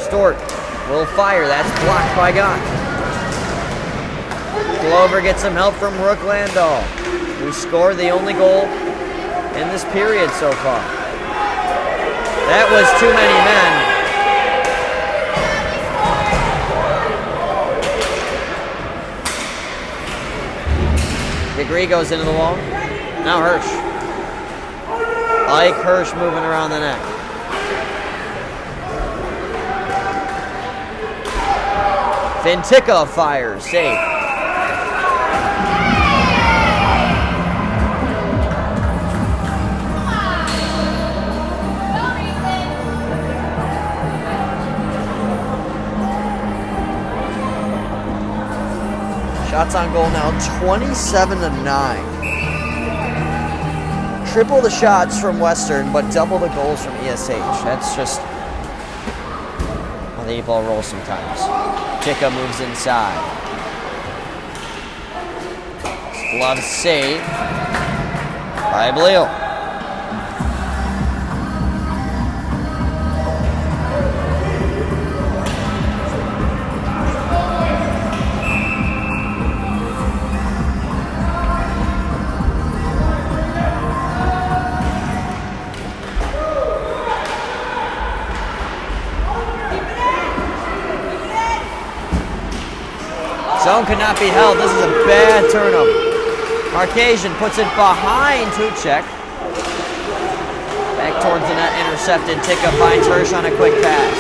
Stort will fire, that's blocked by Gott. Glover gets some help from Rook Landau, who scored the only goal in this period so far. That was too many men. Degree goes into the wall. Now Hirsch. Ike Hirsch moving around the net. Fintica fires, safe. Shots on goal now, 27-9. Triple the shots from Western, but double the goals from ESH. That's just how the 8-ball rolls sometimes. Ticka moves inside. Glove save by Belial. Zone could not be held. This is a bad turnover. Markasian puts it behind Tuchek. Back towards the net, intercepted. Ticka finds Hirsch on a quick pass.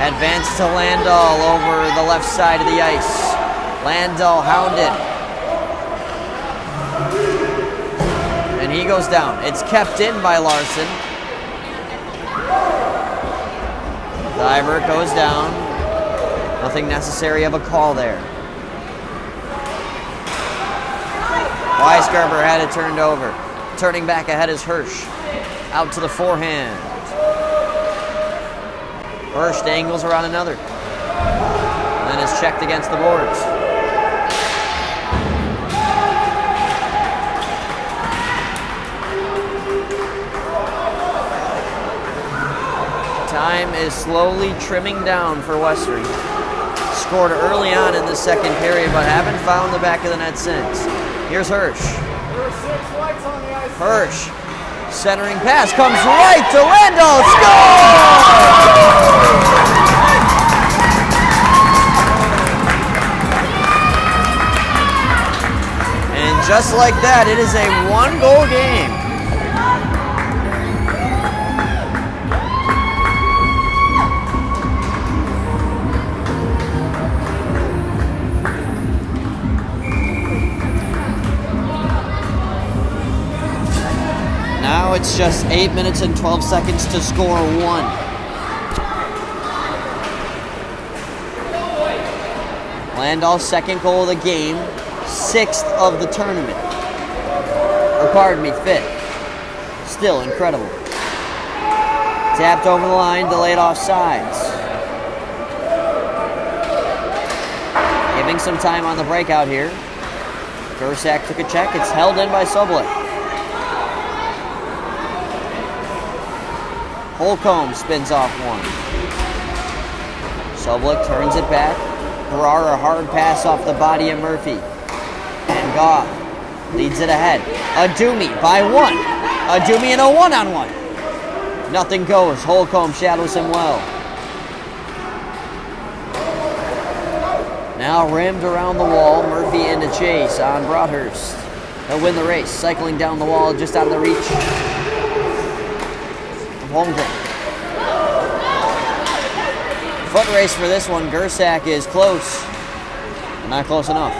Advance to Landau over the left side of the ice. Landau hounded. And he goes down. It's kept in by Larson. Diver goes down. Nothing necessary of a call there. Weisgarber had it turned over. Turning back ahead is Hirsch. Out to the forehand. Hirsch angles around another. And then is checked against the boards. Time is slowly trimming down for Western. Scored early on in the second period, but haven't found the back of the net since. Here's Hirsch. Hirsch, centering pass, comes right to Landau. Score! And just like that, it is a one-goal game. Now it's just 8 minutes and 12 seconds to score one. Landau's second goal of the game, 6th of the tournament. Or pardon me, 5th. Still incredible. Tapped over the line, delayed offsides. Giving some time on the breakout here. Gersak took a check, it's held in by Soblik. Holcomb spins off one. Soblik turns it back. Farrar a hard pass off the body of Murphy. And Goff leads it ahead. Adumi by one. Adumi in a one-on-one. Nothing goes. Holcomb shadows him well. Now rimmed around the wall. Murphy into chase on Broadhurst. They'll win the race. Cycling down the wall just out of the reach. Holmgren. Foot race for this one. Gersak is close. Not close enough.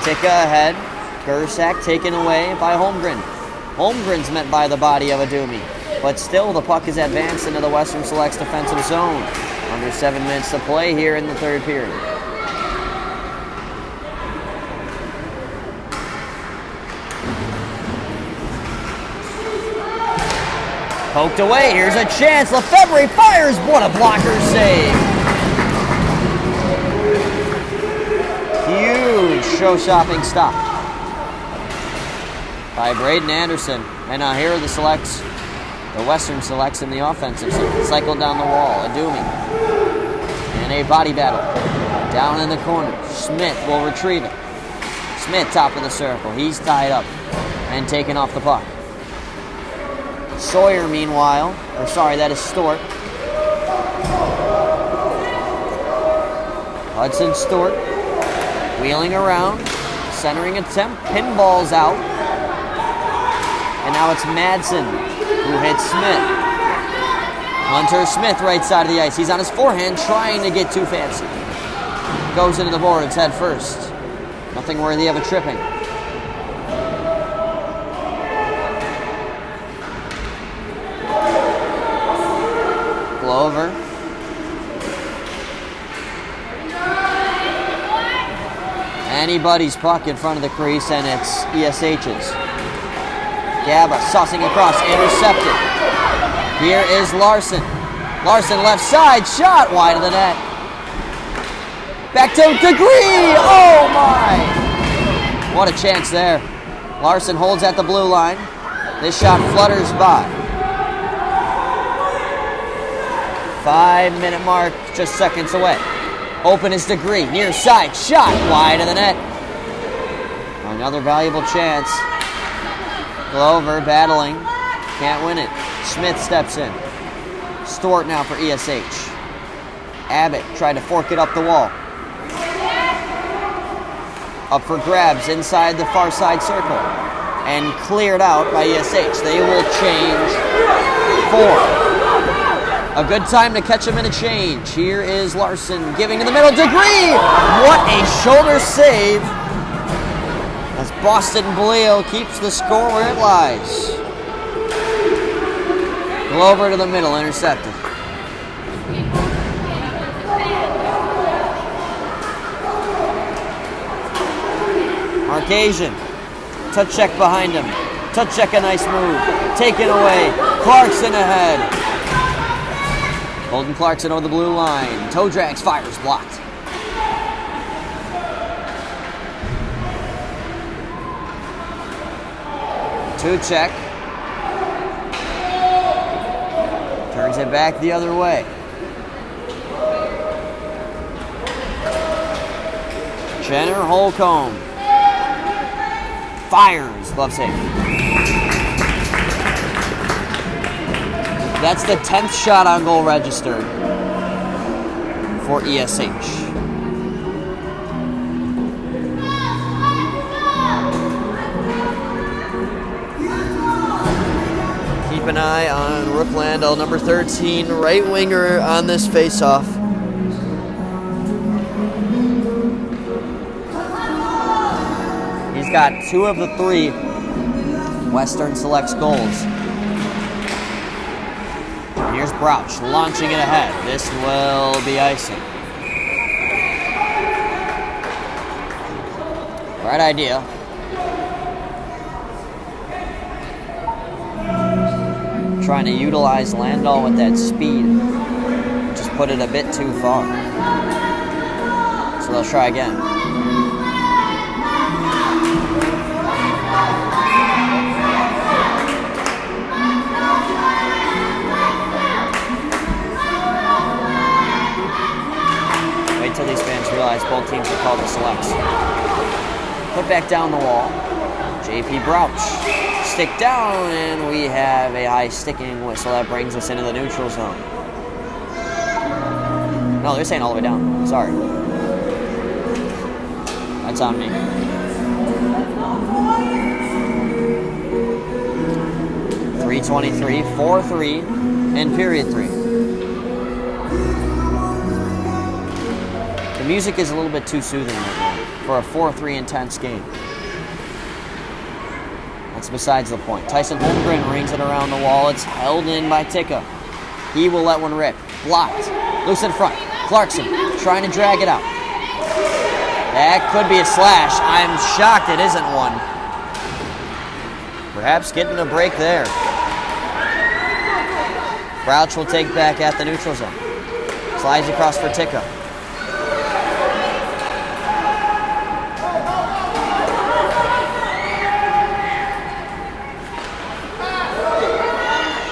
Tika ahead. Gersak taken away by Holmgren. Holmgren's met by the body of Adumi. But still the puck is advanced into the Western Select's defensive zone. Under 7 minutes to play here in the third period. Poked away, here's a chance. Lefebvre fires, what a blocker save. Huge show-stopping stop by Braden Anderson. And now here are the selects, the Western selects in the offensive zone. Cycled down the wall, Adumi. And a body battle. Down in the corner, Smith will retrieve it. Smith top of the circle, he's tied up and taken off the puck. Sawyer, meanwhile, that is Stewart. Hudson Stewart wheeling around, centering attempt, pinballs out. And now it's Madsen who hits Smith. Hunter Smith, right side of the ice. He's on his forehand, trying to get too fancy. Goes into the boards head first. Nothing worthy of a tripping. Over. Anybody's puck in front of the crease, and it's ESH's. Gaba sussing across, intercepted. Here is Larson. Larson left side, shot wide of the net. Back to Degree. Oh my! What a chance there. Larson holds at the blue line. This shot flutters by. 5-minute mark, just seconds away. Open is Degree, near side, shot wide of the net. Another valuable chance. Glover battling, can't win it. Smith steps in. Stewart now for ESH. Abbott tried to fork it up the wall. Up for grabs inside the far side circle. And cleared out by ESH. They will change 4. A good time to catch him in a change. Here is Larson giving to the middle. Degree! What a shoulder save as Boston Bleo keeps the score where it lies. Glover to the middle, intercepted. Markasian. Touch check behind him. to check a nice move. Taken away. Clarkson ahead. Holden Clarkson over the blue line. Toe drags, fires, blocked. Two check. Turns it back the other way. Jenner Holcomb. Fires. Glove save. That's the 10th shot on goal registered for ESH. Keep an eye on Rook Landell, number 13, right winger on this faceoff. He's got 2 of the 3 Western Selects goals. And here's Brouch launching it ahead. This will be icing. Right idea. Trying to utilize Landau with that speed. Just put it a bit too far. So they'll try again. Wait till these fans realize both teams are called the selects. Put back down the wall. JP Brouch. Stick down, and we have a high sticking whistle that brings us into the neutral zone. No, they're saying all the way down. Sorry. That's on me. .323, 4-3, and period 3. The music is a little bit too soothing right now for a 4-3 intense game. That's besides the point. Tyson Holmgren rings it around the wall. It's held in by Ticka. He will let one rip. Blocked. Loose in front. Clarkson trying to drag it out. That could be a slash. I'm shocked it isn't one. Perhaps getting a break there. Brouch will take back at the neutral zone. Slides across for Ticka.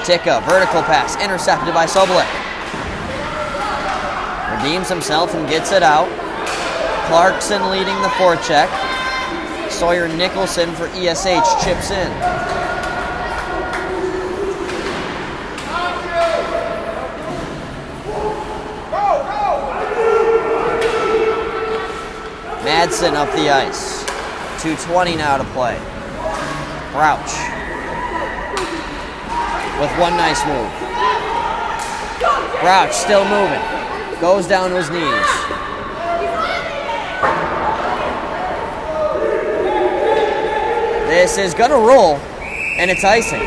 Ticka, vertical pass, intercepted by Sobolik. Redeems himself and gets it out. Clarkson leading the forecheck. Sawyer Nicholson for ESH chips in. Madsen up the ice. 2:20 now to play. Brouch with one nice move. Brouch still moving. Goes down to his knees. This is going to roll, and it's icing.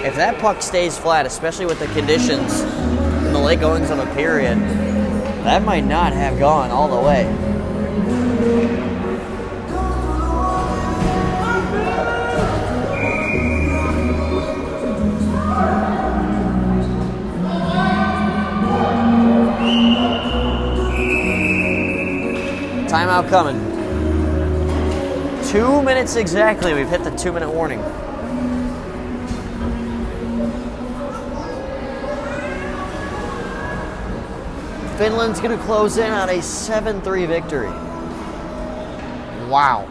If that puck stays flat, especially with the conditions in the late goings of a period, that might not have gone all the way. Timeout coming. 2 minutes exactly. We've hit the 2-minute warning. Finland's going to close in on a 7-3 victory. Wow.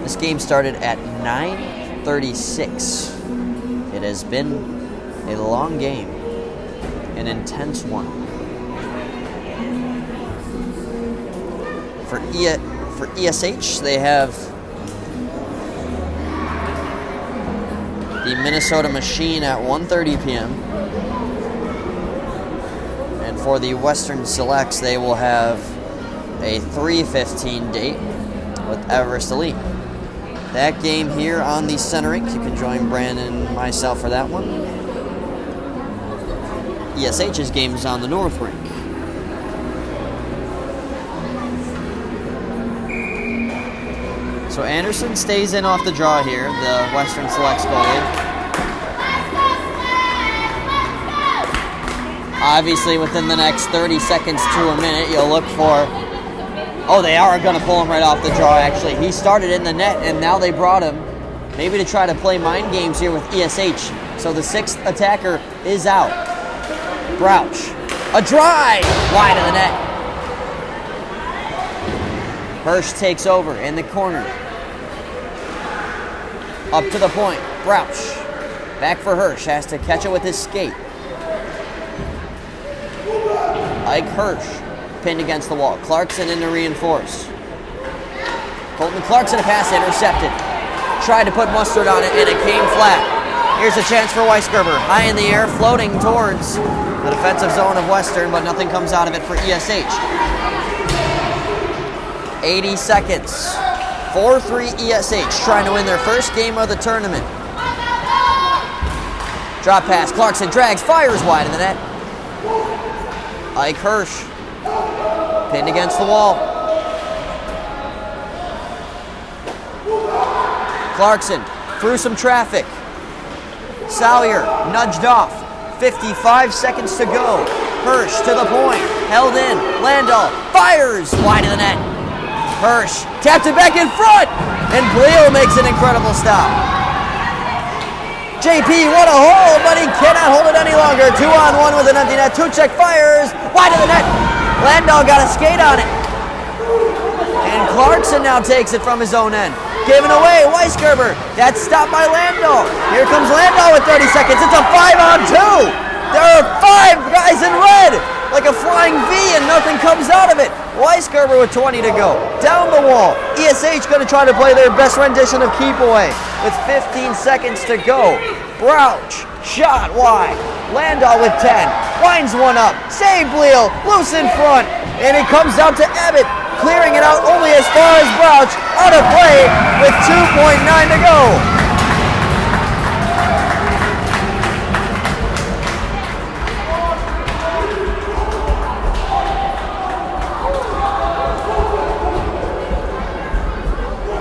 This game started at 9:36. It has been a long game, an intense one. For ESH, they have the Minnesota Machine at 1:30 p.m. And for the Western Selects, they will have a 3:15 date with Everest Elite. That game here on the center rink. You can join Brandon and myself for that one. ESH's game is on the north rink. So Anderson stays in off the draw here, the Western Selects goalie. Obviously, within the next 30 seconds to a minute, you'll look for... Oh, they are going to pull him right off the draw, actually. He started in the net, and now they brought him maybe to try to play mind games here with ESH. So the sixth attacker is out. Brouch. A drive! Wide of the net. Hirsch takes over in the corner. Up to the point. Brouch. Back for Hirsch. Has to catch it with his skate. Ike Hirsch pinned against the wall. Clarkson in to reinforce. Colton Clarkson, a pass intercepted. Tried to put mustard on it, and it came flat. Here's a chance for Weisgerber. High in the air, floating towards the defensive zone of Western, but nothing comes out of it for ESH. 80 seconds. 4-3 ESH, trying to win their first game of the tournament. Drop pass. Clarkson drags, fires wide of the net. Ike Hirsch, pinned against the wall. Clarkson through some traffic. Salyer nudged off. 55 seconds to go. Hirsch to the point, held in. Landau fires wide of the net. Hirsch tapped it back in front, and Bleal makes an incredible stop. JP, what a hole, but he cannot hold it any longer. 2-on-1 with an empty net. Tuchek fires wide of the net. Landau got a skate on it. And Clarkson now takes it from his own end. Given away, Weisgerber. That's stopped by Landau. Here comes Landau with 30 seconds. It's a 5-on-2. There are 5 guys in red. Like a flying V, and nothing comes out of it. Weisgerber with 20 to go. Down the wall. ESH going to try to play their best rendition of keep away with 15 seconds to go. Brouch, shot wide. Landau with 10. Winds one up. Save Bleal. Loose in front. And it comes out to Abbott. Clearing it out only as far as Brouch. Out of play with 2.9 to go.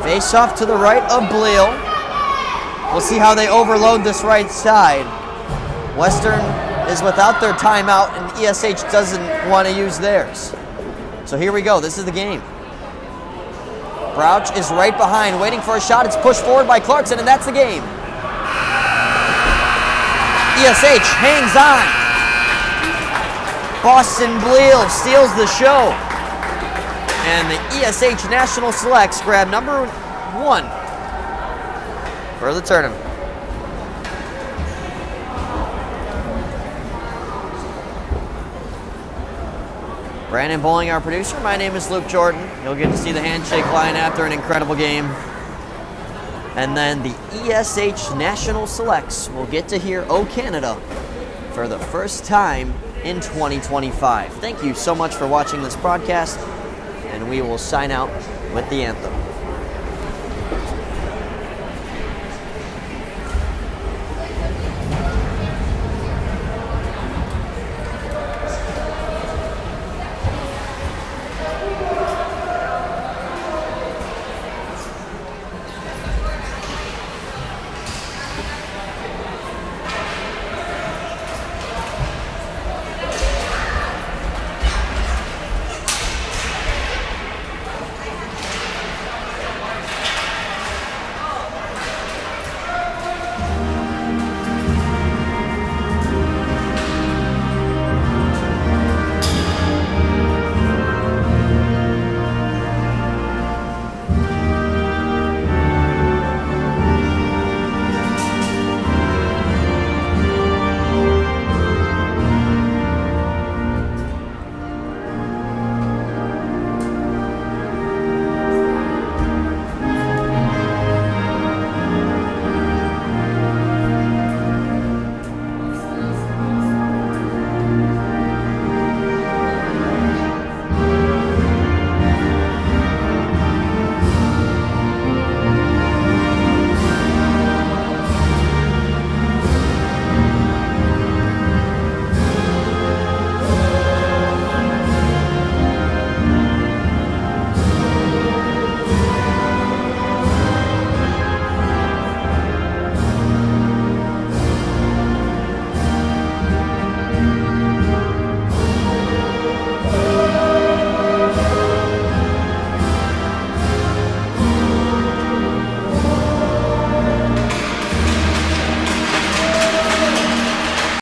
Face off to the right of Bleal. We'll see how they overload this right side. Western is without their timeout, and ESH doesn't want to use theirs. So here we go. This is the game. Brouch is right behind, waiting for a shot. It's pushed forward by Clarkson, and that's the game. ESH hangs on. Boston Bleal steals the show. And the ESH National Selects grab number 1 for the tournament. Brandon Bowling, our producer. My name is Luke Jordan. You'll get to see the handshake line after an incredible game. And then the ESH National Selects will get to hear O Canada for the first time in 2025. Thank you so much for watching this broadcast, and we will sign out with the anthem.